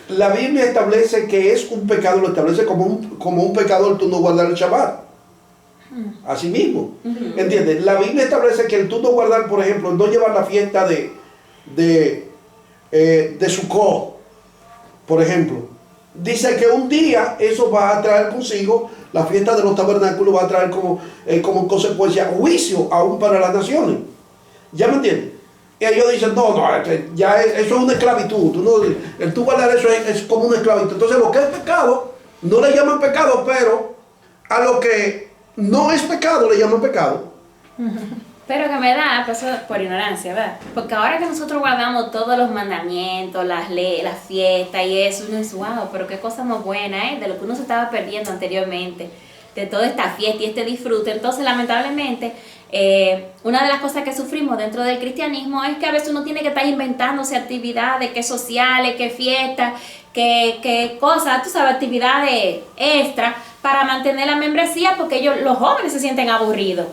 la Biblia establece que es un pecado, lo establece como un pecado el tú no guardar el Shabbat. Así mismo. ¿Entiendes? La Biblia establece que el tú no guardar, por ejemplo, no llevar la fiesta de Sukkot, por ejemplo. Dice que un día eso va a traer consigo, la fiesta de los tabernáculos va a traer como consecuencia juicio aún para las naciones. ¿Ya me entiendes? Y ellos dicen, no, ya eso es una esclavitud. Tú guardar eso es como una esclavitud. Entonces lo que es pecado, no le llaman pecado, pero a lo que no es pecado le llaman pecado. Pero que me da, pues, por ignorancia, ¿verdad? Porque ahora que nosotros guardamos todos los mandamientos, las leyes, las fiestas y eso, uno es wow, pero qué cosa más buena, de lo que uno se estaba perdiendo anteriormente, de toda esta fiesta y este disfrute. Entonces, lamentablemente, una de las cosas que sufrimos dentro del cristianismo es que a veces uno tiene que estar inventándose actividades, que sociales, que fiestas, que cosas, tú sabes, actividades extra para mantener la membresía, porque los jóvenes se sienten aburridos.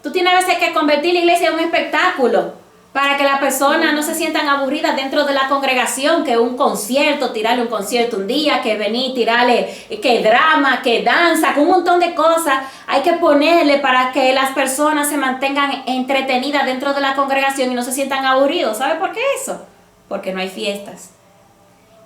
Tú tienes a veces que convertir la iglesia en un espectáculo para que las personas no se sientan aburridas dentro de la congregación, que un concierto, tirarle un concierto un día, que venir, tirarle que drama, que danza, con un montón de cosas hay que ponerle para que las personas se mantengan entretenidas dentro de la congregación y no se sientan aburridos. ¿Sabe por qué eso? Porque no hay fiestas.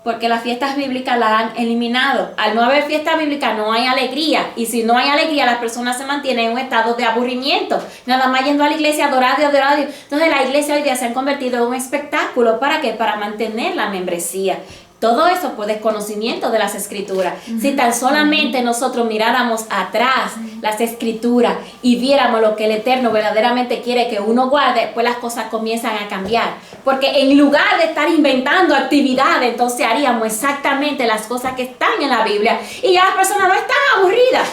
Porque las fiestas bíblicas las han eliminado. Al no haber fiesta bíblica no hay alegría. Y si no hay alegría, las personas se mantienen en un estado de aburrimiento. Nada más yendo a la iglesia, adorar. Entonces la iglesia hoy día se ha convertido en un espectáculo. ¿Para qué? Para mantener la membresía. Todo eso por desconocimiento de las escrituras. Si tan solamente nosotros miráramos atrás las escrituras y viéramos lo que el Eterno verdaderamente quiere que uno guarde, pues las cosas comienzan a cambiar. Porque en lugar de estar inventando actividades, entonces haríamos exactamente las cosas que están en la Biblia. Y ya las personas no están aburridas.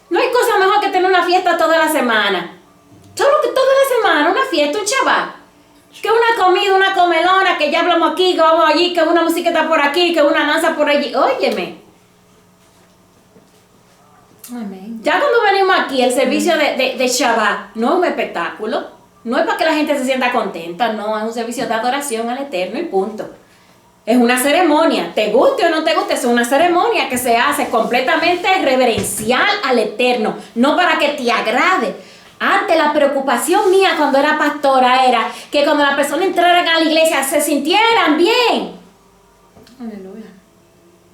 No hay cosa mejor que tener una fiesta toda la semana. Toda la semana, una fiesta, un Shabbat. Que una comida, una comelona, que ya hablamos aquí, que vamos allí, que una musiquita por aquí, que una danza por allí. Óyeme. Amén. Ya cuando venimos aquí, el servicio de Shabbat no es un espectáculo. No es para que la gente se sienta contenta, no. Es un servicio de adoración al Eterno y punto. Es una ceremonia. Te guste o no te guste, es una ceremonia que se hace completamente reverencial al Eterno. No para que te agrade. Antes la preocupación mía cuando era pastora era que cuando las personas entraran a la iglesia se sintieran bien. Aleluya.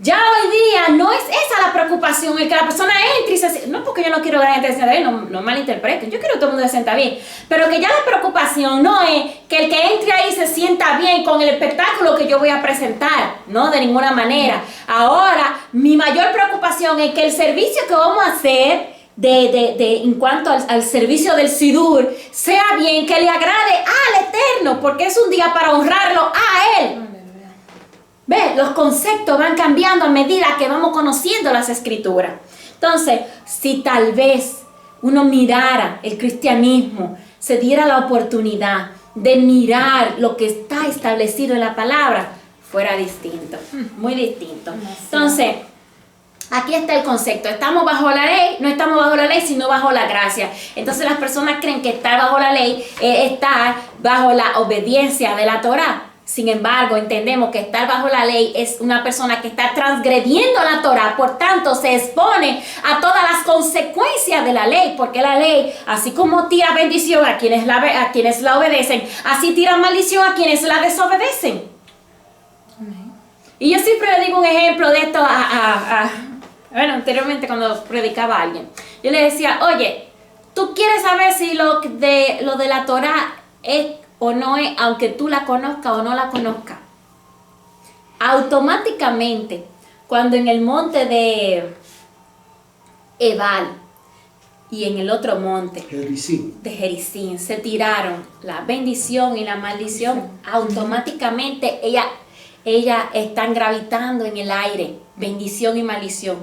Ya hoy día no es esa la preocupación, el que la persona entre y se sienta. No porque yo no quiero que la gente se sienta bien, no malinterpreten. Yo quiero que todo el mundo se sienta bien. Pero que ya la preocupación no es que el que entre ahí se sienta bien con el espectáculo que yo voy a presentar. No, de ninguna manera. Ahora, mi mayor preocupación es que el servicio que vamos a hacer en cuanto al servicio del Sidur sea bien, que le agrade al Eterno, porque es un día para honrarlo a Él. ¿Ves? Los conceptos van cambiando a medida que vamos conociendo las escrituras. Entonces, si tal vez uno mirara el cristianismo, se diera la oportunidad de mirar lo que está establecido en la palabra, fuera distinto, muy distinto. Entonces, aquí está el concepto. Estamos bajo la ley, no estamos bajo la ley, sino bajo la gracia. Entonces las personas creen que estar bajo la ley es estar bajo la obediencia de la Torá. Sin embargo, entendemos que estar bajo la ley es una persona que está transgrediendo la Torá, por tanto se expone a todas las consecuencias de la ley, porque la ley, así como tira bendición a quienes la obedecen, así tira maldición a quienes la desobedecen. Y yo siempre le digo un ejemplo de esto bueno, anteriormente cuando predicaba a alguien, yo le decía, oye, ¿tú quieres saber si lo de la Torá es o no es, aunque tú la conozcas o no la conozcas? Automáticamente, cuando en el monte de Ebal y en el otro monte de Gerizim se tiraron la bendición y la maldición, automáticamente ellas están gravitando en el aire, bendición y maldición.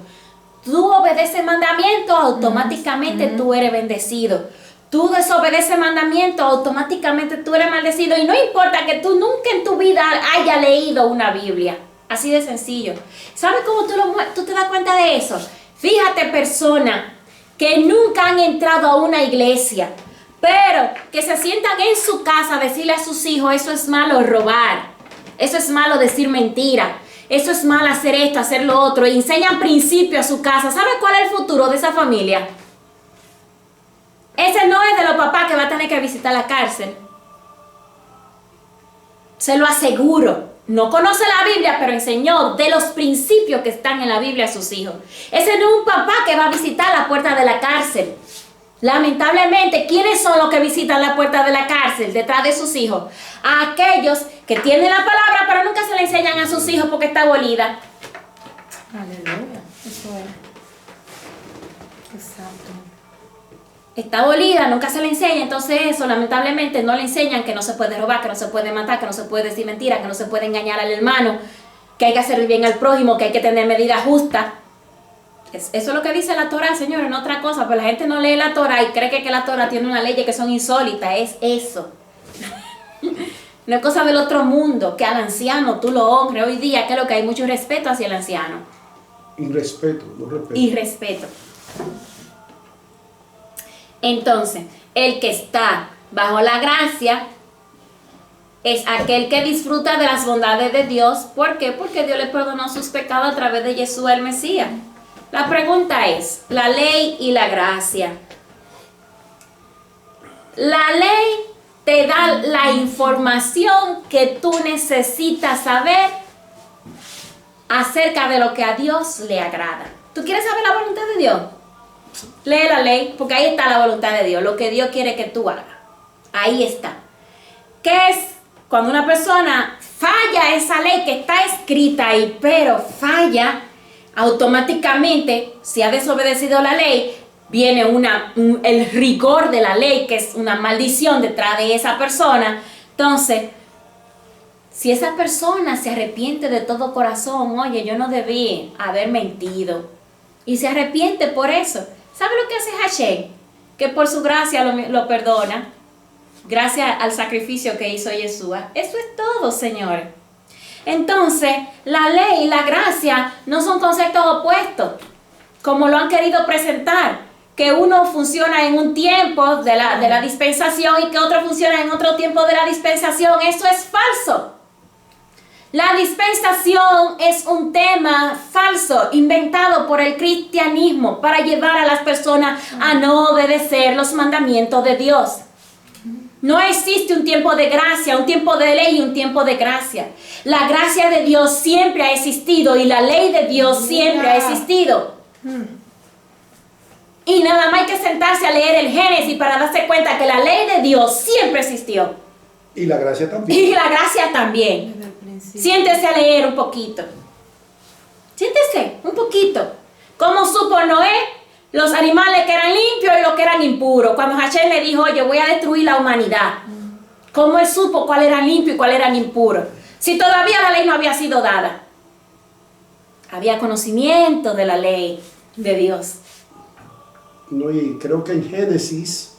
Tú obedeces mandamientos, automáticamente tú eres bendecido. Tú desobedeces mandamientos, automáticamente tú eres maldecido. Y no importa que tú nunca en tu vida hayas leído una Biblia. Así de sencillo. ¿Sabes cómo tú te das cuenta de eso? Fíjate, personas que nunca han entrado a una iglesia, pero que se sientan en su casa a decirle a sus hijos, eso es malo robar, eso es malo decir mentira, eso es malo hacer esto, hacer lo otro, y enseñan principios a su casa. ¿Sabe cuál es el futuro de esa familia? Ese no es de los papás que va a tener que visitar la cárcel. Se lo aseguro. No conoce la Biblia, pero enseñó de los principios que están en la Biblia a sus hijos. Ese no es un papá que va a visitar la puerta de la cárcel. Lamentablemente, ¿quiénes son los que visitan la puerta de la cárcel detrás de sus hijos? A aquellos que tienen la palabra, pero nunca se la enseñan a sus hijos porque está abolida. Aleluya. Eso es. Exacto. Está abolida, nunca se le enseña, entonces eso lamentablemente no le enseñan que no se puede robar, que no se puede matar, que no se puede decir mentira, que no se puede engañar al hermano, que hay que hacer bien al prójimo, que hay que tener medidas justas. Eso es lo que dice la Torá, señores, no otra cosa, pero la gente no lee la Torá y cree que la Torá tiene una ley que son insólitas, es eso. No es cosa del otro mundo, que al anciano tú lo honres. Hoy día, que es lo que hay mucho respeto hacia el anciano. Irrespeto, no respeto. Irrespeto. Entonces, el que está bajo la gracia es aquel que disfruta de las bondades de Dios. ¿Por qué? Porque Dios le perdonó sus pecados a través de Jesús el Mesías. La pregunta es, la ley y la gracia. La ley te da la información que tú necesitas saber acerca de lo que a Dios le agrada. ¿Tú quieres saber la voluntad de Dios? Lee la ley, porque ahí está la voluntad de Dios, lo que Dios quiere que tú hagas. Ahí está. ¿Qué es cuando una persona falla esa ley que está escrita ahí, pero falla automáticamente, si ha desobedecido la ley, viene el rigor de la ley, que es una maldición detrás de esa persona. Entonces, si esa persona se arrepiente de todo corazón, oye, yo no debí haber mentido, y se arrepiente por eso, ¿sabe lo que hace Hashem? Que por su gracia lo perdona, gracias al sacrificio que hizo Yeshua. Eso es todo, señores. Entonces, la ley y la gracia no son conceptos opuestos, como lo han querido presentar, que uno funciona en un tiempo de la dispensación y que otro funciona en otro tiempo de la dispensación. Eso es falso. La dispensación es un tema falso, inventado por el cristianismo para llevar a las personas a no obedecer los mandamientos de Dios. No existe un tiempo de gracia, un tiempo de ley y un tiempo de gracia. La gracia de Dios siempre ha existido y la ley de Dios siempre ha existido. Y nada más hay que sentarse a leer el Génesis para darse cuenta que la ley de Dios siempre existió. Y la gracia también. Y la gracia también. Siéntese a leer un poquito. Siéntese un poquito. ¿Cómo supo Noé los animales que eran limpios y los que eran impuros? Cuando Hashem le dijo, oye, voy a destruir la humanidad. ¿Cómo él supo cuál era limpio y cuál era impuro? Si todavía la ley no había sido dada. Había conocimiento de la ley de Dios. No, y creo que en Génesis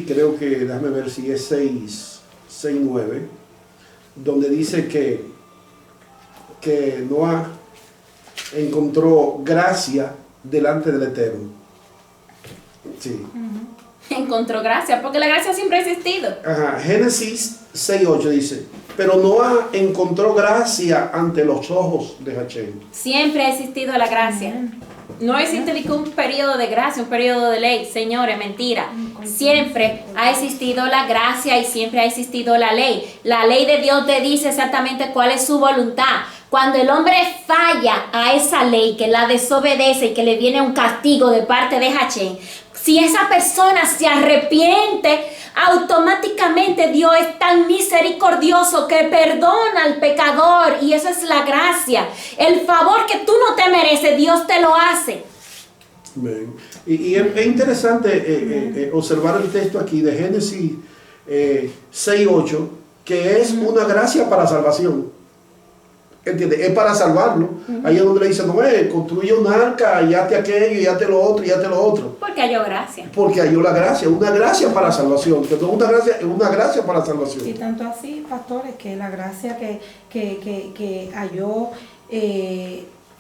creo que, déjame ver si es 6:9, donde dice que Noah encontró gracia delante del Eterno. Sí. Encontró gracia, porque la gracia siempre ha existido. Ajá. Génesis 6:8 dice, pero Noah encontró gracia ante los ojos de Hashem. Siempre ha existido la gracia. No existe un periodo de gracia, un periodo de ley. Señores, mentira. Siempre ha existido la gracia y siempre ha existido la ley. La ley de Dios te dice exactamente cuál es su voluntad. Cuando el hombre falla a esa ley, que la desobedece y que le viene un castigo de parte de Hashem, si esa persona se arrepiente, automáticamente Dios es tan misericordioso que perdona al pecador, y eso es la gracia. El favor que tú no te mereces, Dios te lo hace. Bien. Y es interesante observar el texto aquí de Génesis 6:8, que es una gracia para salvación. ¿Entiendes? Es para salvarlo. Ahí es donde le dice, Noé, construye un arca, y hazte aquello, y hazte lo otro, y hazte lo otro. Porque halló gracia. Porque halló la gracia, una gracia para salvación. Que no es una gracia para salvación. Y tanto así, pastores, que la gracia que halló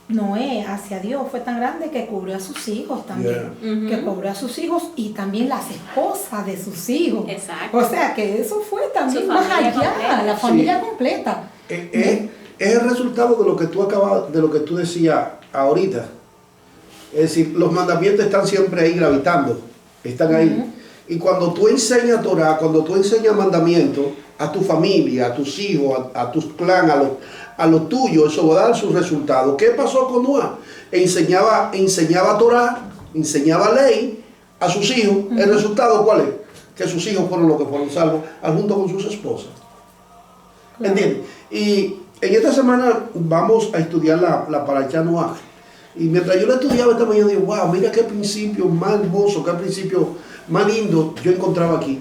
Noé hacia Dios fue tan grande que cubrió a sus hijos también. Que cubrió a sus hijos y también las esposas de sus hijos. Exacto. O sea que eso fue también más allá, completa. La familia completa. Es el resultado de lo que tú decías ahorita. Es decir, los mandamientos están siempre ahí gravitando, están ahí. Y cuando tú enseñas Torah, cuando tú enseñas mandamientos a tu familia, a tus hijos, a tus clan, a lo tuyo, eso va a dar sus resultados. ¿Qué pasó con Noah? Enseñaba Torah, enseñaba ley a sus hijos. ¿El resultado cuál es? Que sus hijos fueron los que fueron salvos, junto con sus esposas. ¿Entiendes? Y en esta semana vamos a estudiar la Parashá Noaj. Y mientras yo la estudiaba esta mañana, digo, wow, mira qué principio más hermoso, qué principio más lindo yo encontraba aquí.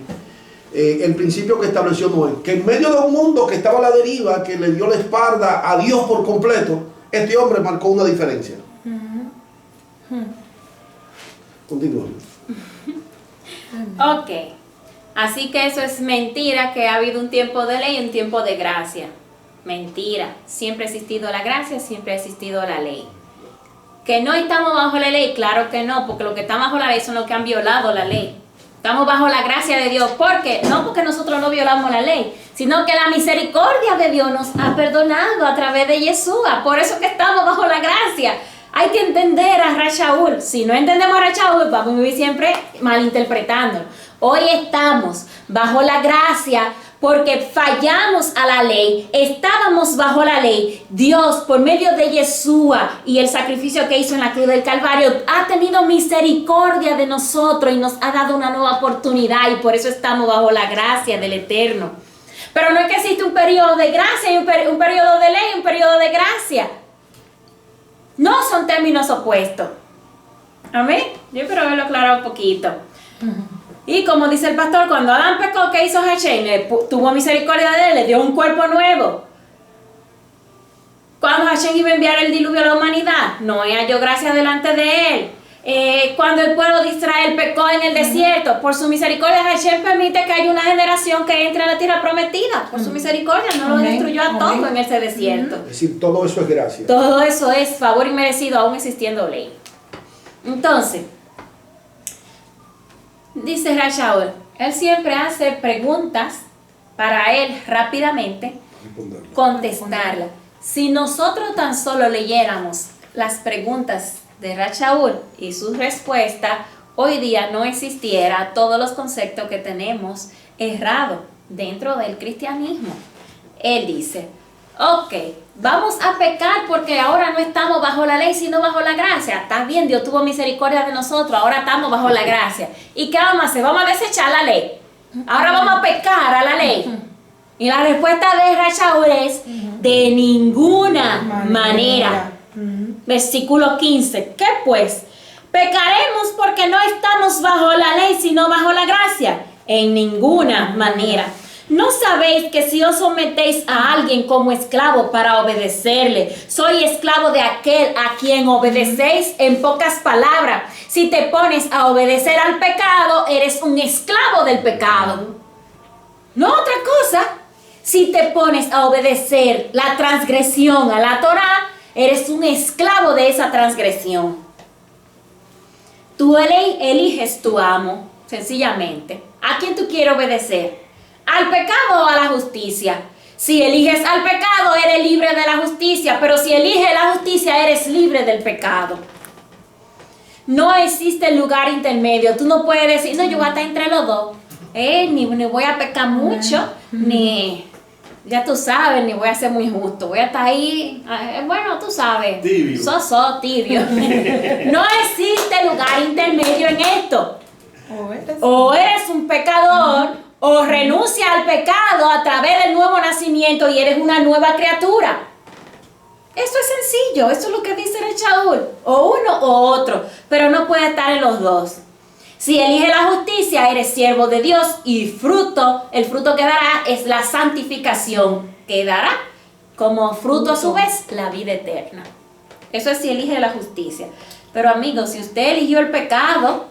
El principio que estableció Noé, que en medio de un mundo que estaba a la deriva, que le dio la espalda a Dios por completo, este hombre marcó una diferencia. Continúa. Ok. Así que eso es mentira, que ha habido un tiempo de ley y un tiempo de gracia. Mentira. Siempre ha existido la gracia, siempre ha existido la ley. ¿Que no estamos bajo la ley? Claro que no, porque los que están bajo la ley son los que han violado la ley. Estamos bajo la gracia de Dios. ¿Por qué? No porque nosotros no violamos la ley, sino que la misericordia de Dios nos ha perdonado a través de Yeshua. Por eso que estamos bajo la gracia. Hay que entender a Rashaul. Si no entendemos a Rashaul, vamos a vivir siempre malinterpretando. Hoy estamos bajo la gracia porque fallamos a la ley, estábamos bajo la ley. Dios, por medio de Yeshua y el sacrificio que hizo en la cruz del Calvario, ha tenido misericordia de nosotros y nos ha dado una nueva oportunidad, y por eso estamos bajo la gracia del Eterno. Pero no es que existe un periodo de gracia y un periodo de ley y un periodo de gracia. No son términos opuestos. Amén. Yo espero verlo aclarado un poquito. Y como dice el pastor, cuando Adán pecó, ¿qué hizo Hashem? Tuvo misericordia de él, le dio un cuerpo nuevo. Cuando Hashem iba a enviar el diluvio a la humanidad, Noé halló gracia delante de él. Cuando el pueblo de Israel pecó en el desierto, por su misericordia Hashem permite que haya una generación que entre a la tierra prometida. Por su misericordia no lo destruyó a todo en ese desierto. Es decir, todo eso es gracia. Todo eso es favor inmerecido aún existiendo ley. Entonces, dice Rashaul, él siempre hace preguntas para él rápidamente contestarlas. Si nosotros tan solo leyéramos las preguntas de Rashaul y su respuesta, hoy día no existiera todos los conceptos que tenemos errados dentro del cristianismo. Él dice, ok, vamos a pecar porque ahora no estamos bajo la ley sino bajo la gracia. Está bien, Dios tuvo misericordia de nosotros, ahora estamos bajo la gracia. ¿Y qué vamos a hacer? Vamos a desechar la ley. Ahora vamos a pecar a la ley. Y la respuesta de Rashaul es de ninguna manera. Versículo 15. ¿Qué pues? ¿Pecaremos porque no estamos bajo la ley sino bajo la gracia? En ninguna manera. ¿No sabéis que si os sometéis a alguien como esclavo para obedecerle, soy esclavo de aquel a quien obedecéis? En pocas palabras, si te pones a obedecer al pecado, eres un esclavo del pecado. No otra cosa. Si te pones a obedecer la transgresión a la Torá, eres un esclavo de esa transgresión. Tú eliges tu amo, sencillamente. ¿A quién tú quieres obedecer? ¿Al pecado o a la justicia? Si eliges al pecado, eres libre de la justicia, pero si eliges la justicia, eres libre del pecado. No existe lugar intermedio. Tú no puedes decir, no, yo voy a estar entre los dos. Ni voy a pecar mucho, ni... Ya tú sabes, ni voy a ser muy justo. Voy a estar ahí, bueno, tú sabes. Tibio. Tibio. No existe lugar intermedio en esto. O eres un pecador, o renuncia al pecado a través del nuevo nacimiento y eres una nueva criatura. Eso es sencillo, eso es lo que dice Rashaul. O uno o otro, pero no puede estar en los dos. Si eliges la justicia, eres siervo de Dios y el fruto que dará es la santificación, que dará como fruto a su vez la vida eterna. Eso es si elige la justicia. Pero amigos, si usted eligió el pecado,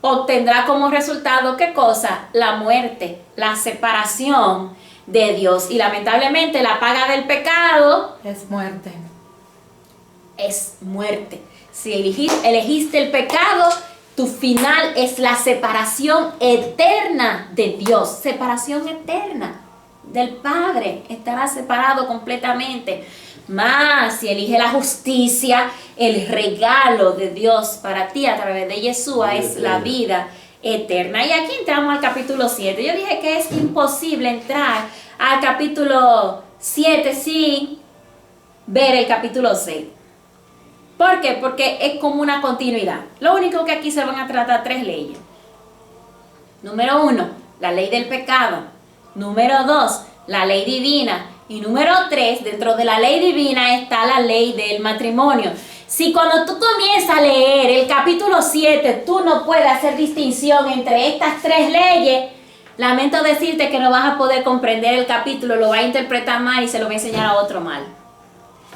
obtendrá como resultado, ¿qué cosa? La muerte, la separación de Dios. Y lamentablemente la paga del pecado es muerte. Es muerte. Si elegiste el pecado, tu final es la separación eterna de Dios. Separación eterna del Padre. Estarás separado completamente. Más si elige la justicia, el regalo de Dios para ti a través de Yeshua es la vida eterna. Y aquí entramos al capítulo 7. Yo dije que es imposible entrar al capítulo 7 sin ver el capítulo 6. ¿Por qué? Porque es como una continuidad. Lo único que aquí se van a tratar 3 leyes. Número 1, la ley del pecado. Número 2, la ley divina. Y número 3, dentro de la ley divina está la ley del matrimonio. Si cuando tú comienzas a leer el capítulo 7, tú no puedes hacer distinción entre estas 3 leyes, lamento decirte que no vas a poder comprender el capítulo, lo vas a interpretar mal y se lo va a enseñar a otro mal.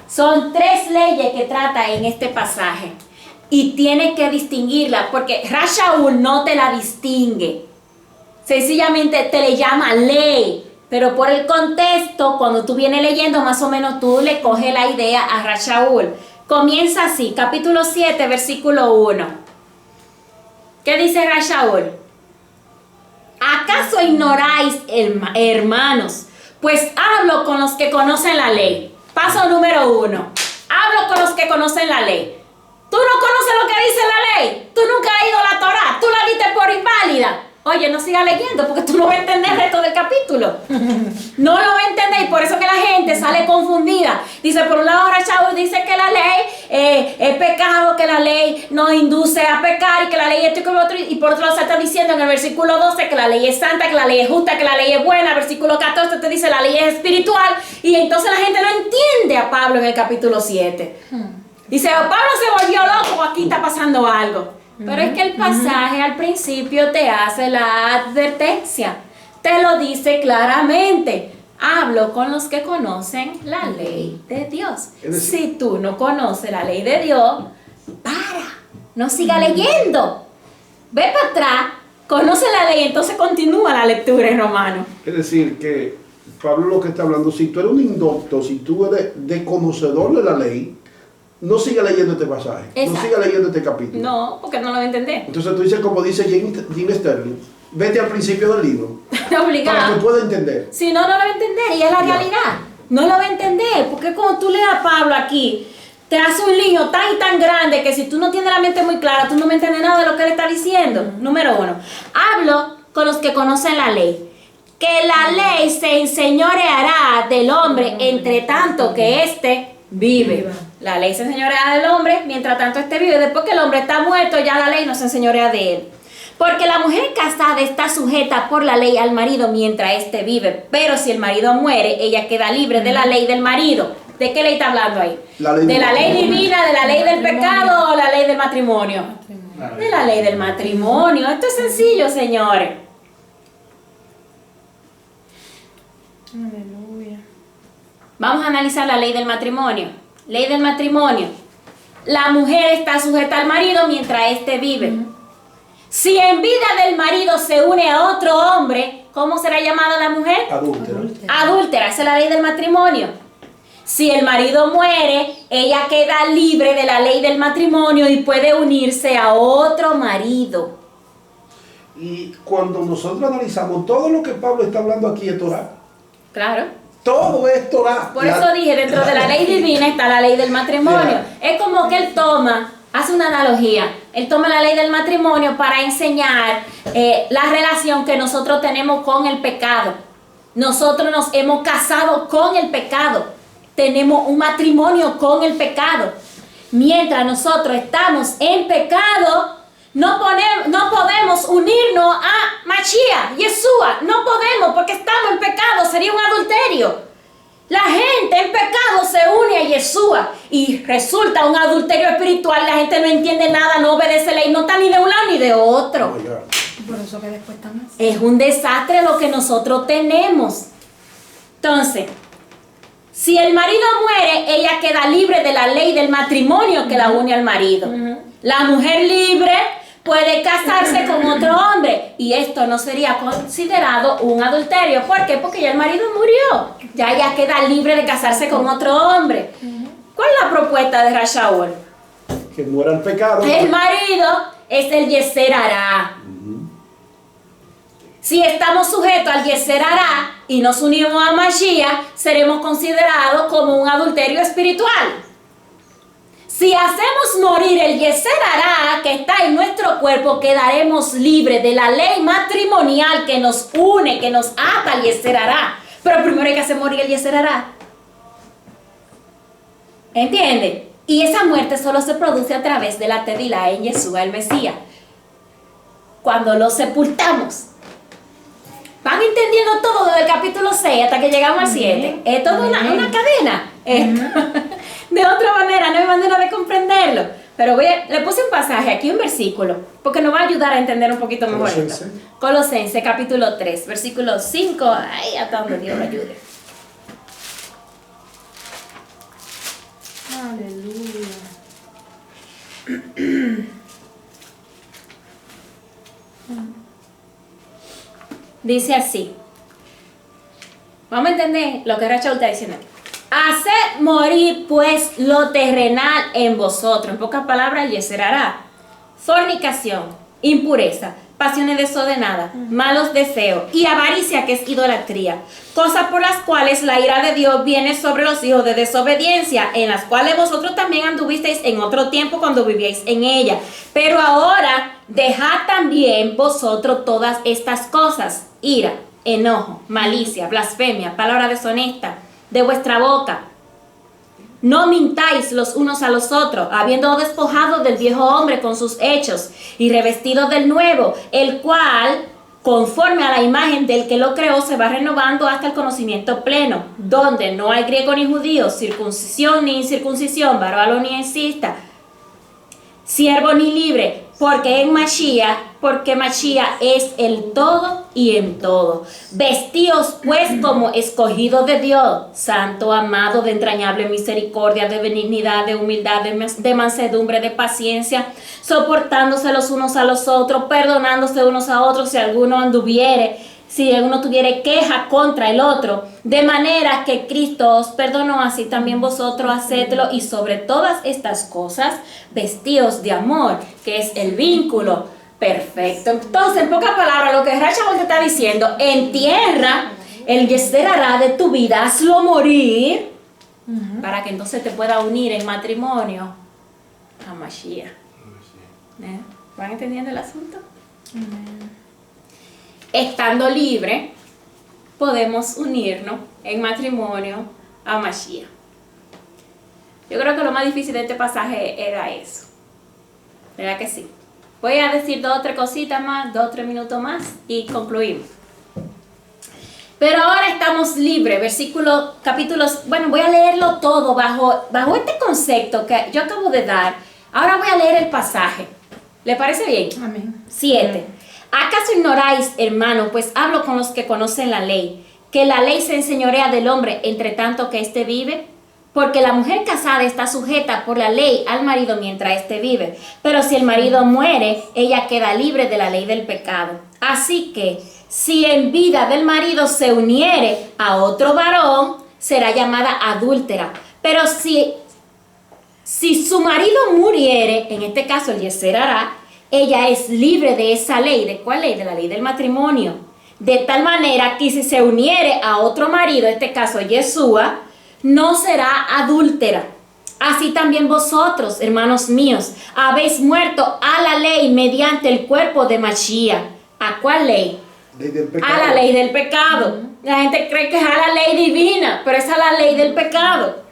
Son 3 leyes que trata en este pasaje y tienes que distinguirlas porque Rashaul no te la distingue. Sencillamente te le llama ley. Pero por el contexto, cuando tú vienes leyendo, más o menos tú le coges la idea a Rashaul. Comienza así, capítulo 7, versículo 1. ¿Qué dice Rashaul? ¿Acaso ignoráis, hermanos? Pues hablo con los que conocen la ley. Paso número 1. Hablo con los que conocen la ley. Tú no conoces lo que dice la ley. Tú nunca has ido a la Torá. Tú la diste por inválida. Oye, no sigas leyendo porque tú no vas a entender el resto del capítulo. No lo vas a entender y por eso que la gente sale sale confundida. Dice, por un lado, Rachael dice que la ley es pecado, que la ley nos induce a pecar y que la ley es esto y que lo otro. Y por otro lado se está diciendo en el versículo 12 que la ley es santa, que la ley es justa, que la ley es buena. Versículo 14 te dice la ley es espiritual. Y entonces la gente no entiende a Pablo en el capítulo 7. Dice, Pablo se volvió loco, aquí está pasando algo. Pero es que el pasaje al principio te hace la advertencia. Te lo dice claramente. Hablo con los que conocen la ley de Dios. Si tú no conoces la ley de Dios, no siga leyendo. Ve para atrás, conoce la ley, entonces continúa la lectura en Romanos. Es decir, que Pablo lo que está hablando, si tú eres un indocto, si tú eres desconocedor de la ley, no siga leyendo este pasaje, Exacto. no siga leyendo este capítulo. No, porque no lo va a entender. Entonces tú dices, como dice Jim Sterling, vete al principio del libro Obligado. para que pueda entender. Si no, no lo va a entender y es la realidad. No lo va a entender, porque cuando tú lees a Pablo aquí, te hace un lío tan y tan grande que si tú no tienes la mente muy clara, tú no me entiendes nada de lo que él está diciendo. Número 1, hablo con los que conocen la ley. Que la ley se enseñoreará del hombre entre tanto que éste vive. La ley se enseñorea del hombre mientras tanto éste vive. Después que el hombre está muerto, ya la ley no se enseñorea de él. Porque la mujer casada está sujeta por la ley al marido mientras éste vive. Pero si el marido muere, ella queda libre de la ley del marido. ¿De qué ley está hablando ahí? ¿De la ley divina, de la ley del pecado o la ley del matrimonio? De la ley del matrimonio. Esto es sencillo, señores. Aleluya. Vamos a analizar la ley del matrimonio. Ley del matrimonio. La mujer está sujeta al marido mientras éste vive. Si en vida del marido se une a otro hombre, ¿cómo será llamada la mujer? Adúltera. Adúltera, esa es la ley del matrimonio. Si el marido muere, ella queda libre de la ley del matrimonio y puede unirse a otro marido. Y cuando nosotros analizamos todo lo que Pablo está hablando aquí es Torah. Claro. Todo es Torah. Por eso dije, dentro de la ley divina está la ley del matrimonio. Es como que él hace una analogía. Él toma la ley del matrimonio para enseñar la relación que nosotros tenemos con el pecado. Nosotros nos hemos casado con el pecado. Tenemos un matrimonio con el pecado. Mientras nosotros estamos en pecado, no podemos unirnos a Mashiach, Yeshua. No podemos porque estamos en pecado. Sería un adulterio. La gente en pecado se une a Yeshua y resulta un adulterio espiritual. La gente no entiende nada, no obedece ley, no está ni de un lado ni de otro. Por eso que después están así. Es un desastre lo que nosotros tenemos. Entonces, si el marido muere, ella queda libre de la ley del matrimonio que la une al marido. La mujer libre puede casarse con otro hombre y esto no sería considerado un adulterio. ¿Por qué? Porque ya el marido murió. Ya ella queda libre de casarse con otro hombre. ¿Cuál es la propuesta de Rashaol? Que muera el pecado. El marido es el Yeser Hará. Si estamos sujetos al Yeser Hará y nos unimos a Mashiach, seremos considerados como un adulterio espiritual. Si hacemos morir el Yeser Hará que está en nuestro cuerpo, quedaremos libres de la ley matrimonial que nos une, que nos ata al Yeser Hará. Pero primero hay que hacer morir el Yeser Hará. ¿Entiende? Y esa muerte solo se produce a través de la Tevilá en Yeshua el Mesías. Cuando lo sepultamos. ¿Van entendiendo todo desde el capítulo 6 hasta que llegamos al 7? Es toda una cadena. De otra manera, no hay manera de comprenderlo. Pero le puse un pasaje aquí, un versículo, porque nos va a ayudar a entender un poquito mejor esto. Colosenses, capítulo 3, versículo 5, ahí hasta donde Dios lo ayude. Aleluya. Dice así. Vamos a entender lo que Rachel está diciendo aquí. Haced morir pues lo terrenal en vosotros. En pocas palabras, Yeser Hará. Fornicación, impureza, pasiones desordenadas, malos deseos y avaricia, que es idolatría. Cosas por las cuales la ira de Dios viene sobre los hijos de desobediencia, en las cuales vosotros también anduvisteis en otro tiempo cuando vivíais en ella. Pero ahora dejad también vosotros todas estas cosas: ira, enojo, malicia, blasfemia, palabra deshonesta, de vuestra boca. No mintáis los unos a los otros, habiendo despojado del viejo hombre con sus hechos y revestido del nuevo, el cual, conforme a la imagen del que lo creó, se va renovando hasta el conocimiento pleno, donde no hay griego ni judío, circuncisión ni incircuncisión, bárbaro ni escita, siervo ni libre, porque Mashiach es el todo y en todo. Vestíos pues como escogidos de Dios, santo, amado, de entrañable misericordia, de benignidad, de humildad, de mansedumbre, de paciencia, soportándose los unos a los otros, perdonándose unos a otros si alguno tuviere queja contra el otro, de manera que Cristo os perdonó, así también vosotros hacedlo, y sobre todas estas cosas vestíos de amor, que es el vínculo perfecto. Entonces, en pocas palabras, lo que Rachel te está diciendo, entierra el Yeser Hará de tu vida, hazlo morir, para que entonces te pueda unir en matrimonio a Mashiach. ¿Van entendiendo el asunto? Estando libre, podemos unirnos en matrimonio a Mashiach. Yo creo que lo más difícil de este pasaje era eso. ¿Verdad que sí? Voy a decir 2 o 3 cositas más, 2 o 3 minutos más y concluimos. Pero ahora estamos libres, capítulos, bueno, voy a leerlo todo bajo este concepto que yo acabo de dar. Ahora voy a leer el pasaje. ¿Le parece bien? Amén. 7. ¿Acaso ignoráis, hermano, pues hablo con los que conocen la ley, que la ley se enseñorea del hombre entre tanto que éste vive? Porque la mujer casada está sujeta por la ley al marido mientras éste vive. Pero si el marido muere, ella queda libre de la ley del pecado. Así que, si en vida del marido se uniere a otro varón, será llamada adúltera. Pero si su marido muriere, en este caso el Yeser Hará, ella es libre de esa ley. ¿De cuál ley? De la ley del matrimonio. De tal manera que si se uniere a otro marido, en este caso Yeshua, no será adúltera. Así también vosotros, hermanos míos, habéis muerto a la ley mediante el cuerpo de Mashiach. ¿A cuál ley? A la ley del pecado. La gente cree que es a la ley divina, pero es a la ley del pecado.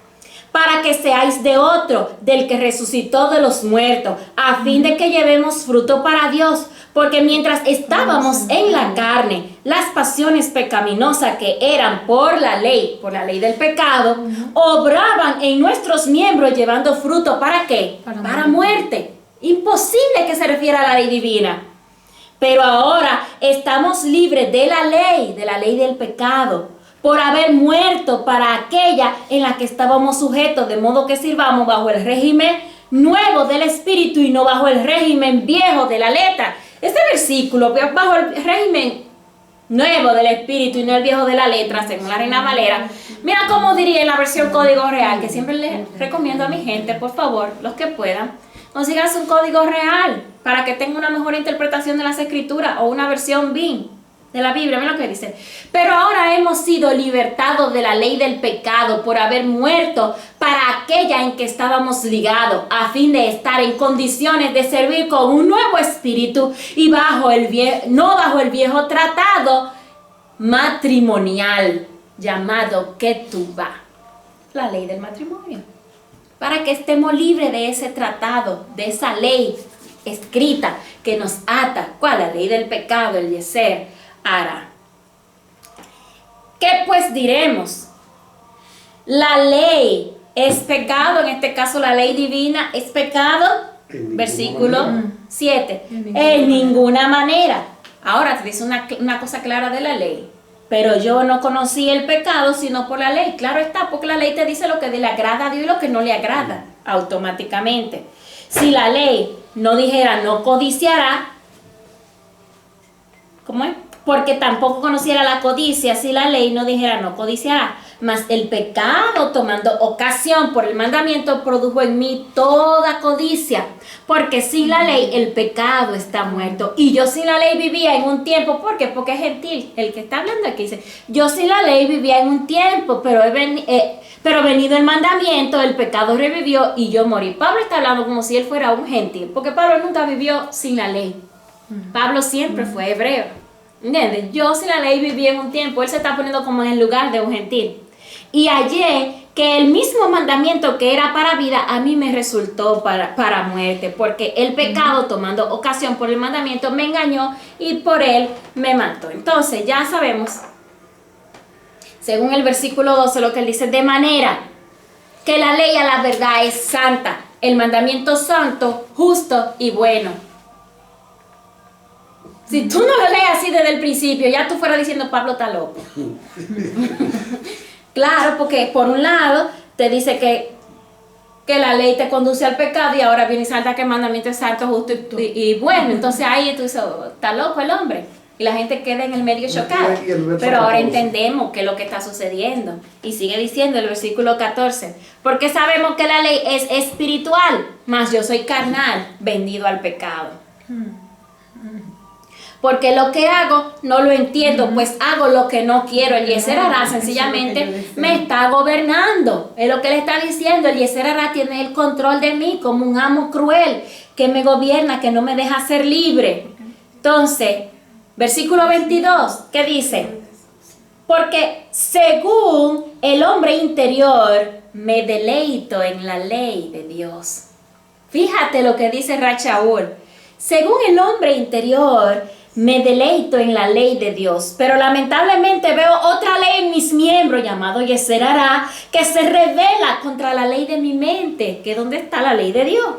Para que seáis de otro, del que resucitó de los muertos, a fin de que llevemos fruto para Dios. Porque mientras estábamos en la carne, las pasiones pecaminosas que eran por la ley del pecado, obraban en nuestros miembros llevando fruto, ¿para qué? Para muerte. Imposible que se refiera a la ley divina. Pero ahora estamos libres de la ley del pecado, por haber muerto para aquella en la que estábamos sujetos, de modo que sirvamos bajo el régimen nuevo del Espíritu y no bajo el régimen viejo de la letra. Este versículo, bajo el régimen nuevo del Espíritu y no el viejo de la letra, según la Reina Valera, mira cómo diría en la versión Código Real, que siempre les recomiendo a mi gente, por favor, los que puedan, consíganse un código real para que tenga una mejor interpretación de las Escrituras o una versión BIN de la Biblia. Mira lo que dice. Pero ahora hemos sido libertados de la ley del pecado por haber muerto para aquella en que estábamos ligados, a fin de estar en condiciones de servir con un nuevo espíritu y no bajo el viejo tratado matrimonial llamado Ketubá, la ley del matrimonio. Para que estemos libres de ese tratado, de esa ley escrita que nos ata. ¿Cuál? La ley del pecado, el Yeser Hará. ¿Qué pues diremos? La ley es pecado, en este caso la ley divina es pecado. Versículo 7. En ninguna manera. Ahora te dice una cosa clara de la ley. Pero yo no conocí el pecado sino por la ley. Claro está, porque la ley te dice lo que le agrada a Dios y lo que no le agrada automáticamente. Si la ley no dijera no codiciará, ¿cómo es? Porque tampoco conociera la codicia si la ley no dijera no codiciará. Mas el pecado, tomando ocasión por el mandamiento, produjo en mí toda codicia. Porque sin la ley el pecado está muerto. Y yo sin la ley vivía en un tiempo. ¿Por qué? Porque es gentil. El que está hablando aquí dice, yo sin la ley vivía en un tiempo, pero venido el mandamiento, el pecado revivió y yo morí. Pablo está hablando como si él fuera un gentil. Porque Pablo nunca vivió sin la ley. Pablo siempre fue hebreo. ¿Entiendes? Yo sin la ley viví en un tiempo. Él se está poniendo como en el lugar de un gentil. y hallé que el mismo mandamiento que era para vida, a mí me resultó para muerte, porque el pecado, tomando ocasión por el mandamiento, me engañó y por él me mató. Entonces ya sabemos, según el versículo 12, lo que él dice: de manera que la ley a la verdad es santa, el mandamiento santo, justo y bueno. Si tú no lo lees así desde el principio, ya tú fueras diciendo Pablo está loco. Claro, porque por un lado te dice que la ley te conduce al pecado y ahora viene y salta que el mandamiento es santo, justo y bueno. Entonces ahí tú dices, oh, está loco el hombre. Y la gente queda en el medio chocada. Pero ahora entendemos qué es lo que está sucediendo. Y sigue diciendo el versículo 14. Porque sabemos que la ley es espiritual, mas yo soy carnal, vendido al pecado. Porque lo que hago no lo entiendo, pues hago lo que no quiero. Eliezer Hará sencillamente me está gobernando. Es lo que le está diciendo. Eliezer Hará tiene el control de mí como un amo cruel que me gobierna, que no me deja ser libre. Entonces, versículo 22, ¿qué dice? Porque según el hombre interior me deleito en la ley de Dios. Fíjate lo que dice Rachaúl. Según el hombre interior me deleito en la ley de Dios, pero lamentablemente veo otra ley en mis miembros llamado Eliezer Hará, que se revela contra la ley de mi mente, que ¿dónde está la ley de Dios?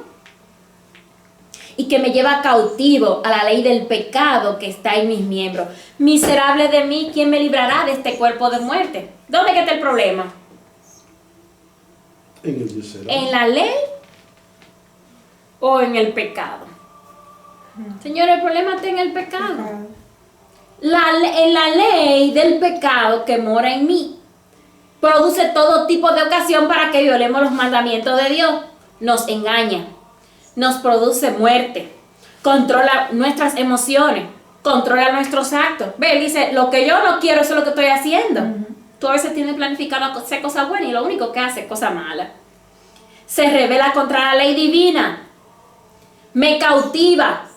Y que me lleva cautivo a la ley del pecado que está en mis miembros. Miserable de mí, ¿quién me librará de este cuerpo de muerte? ¿Dónde está el problema? En el Eliezer Hará. ¿En la ley o en el pecado? Señor, el problema está en el pecado. En la ley del pecado que mora en mí, produce todo tipo de ocasión para que violemos los mandamientos de Dios. Nos engaña, nos produce muerte, controla nuestras emociones, controla nuestros actos. Ve, él dice, lo que yo no quiero, eso es lo que estoy haciendo. Tú a veces tienes planificado hacer cosas buenas y lo único que hace es cosas malas. Se revela contra la ley divina, me cautiva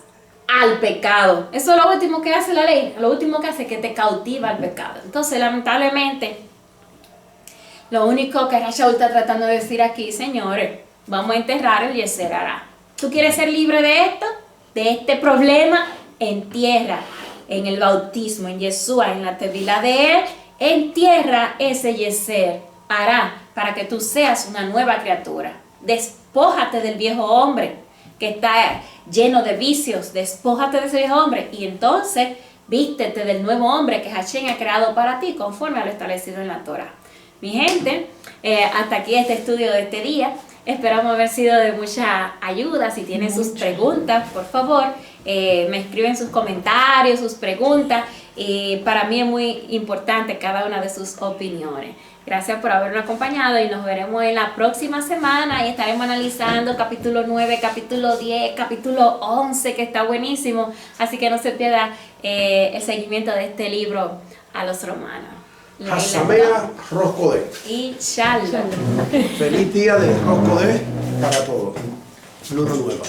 al pecado. Eso es lo último que hace la ley. Lo último que hace es que te cautiva al pecado. Entonces, lamentablemente, lo único que Rachaúl está tratando de decir aquí, señores, vamos a enterrar el Eliezer Hará. ¿Tú quieres ser libre de esto? De este problema, entierra en el bautismo, en Yeshua, en la tevilá de él, entierra ese Eliezer Hará para que tú seas una nueva criatura. Despójate del viejo hombre que está lleno de vicios, despójate de ese viejo hombre y entonces vístete del nuevo hombre que Hashem ha creado para ti conforme a lo establecido en la Torah. Mi gente, hasta aquí este estudio de este día. Esperamos haber sido de mucha ayuda. Si tienen sus preguntas, por favor, me escriben sus comentarios, sus preguntas. Para mí es muy importante cada una de sus opiniones. Gracias por habernos acompañado y nos veremos en la próxima semana y estaremos analizando capítulo 9, capítulo 10, capítulo 11, que está buenísimo. Así que no se pierda el seguimiento de este libro a los romanos. Hasamea Rosh Chodesh. Y Shalom. Feliz día de Rosh Chodesh para todos. Luna nueva.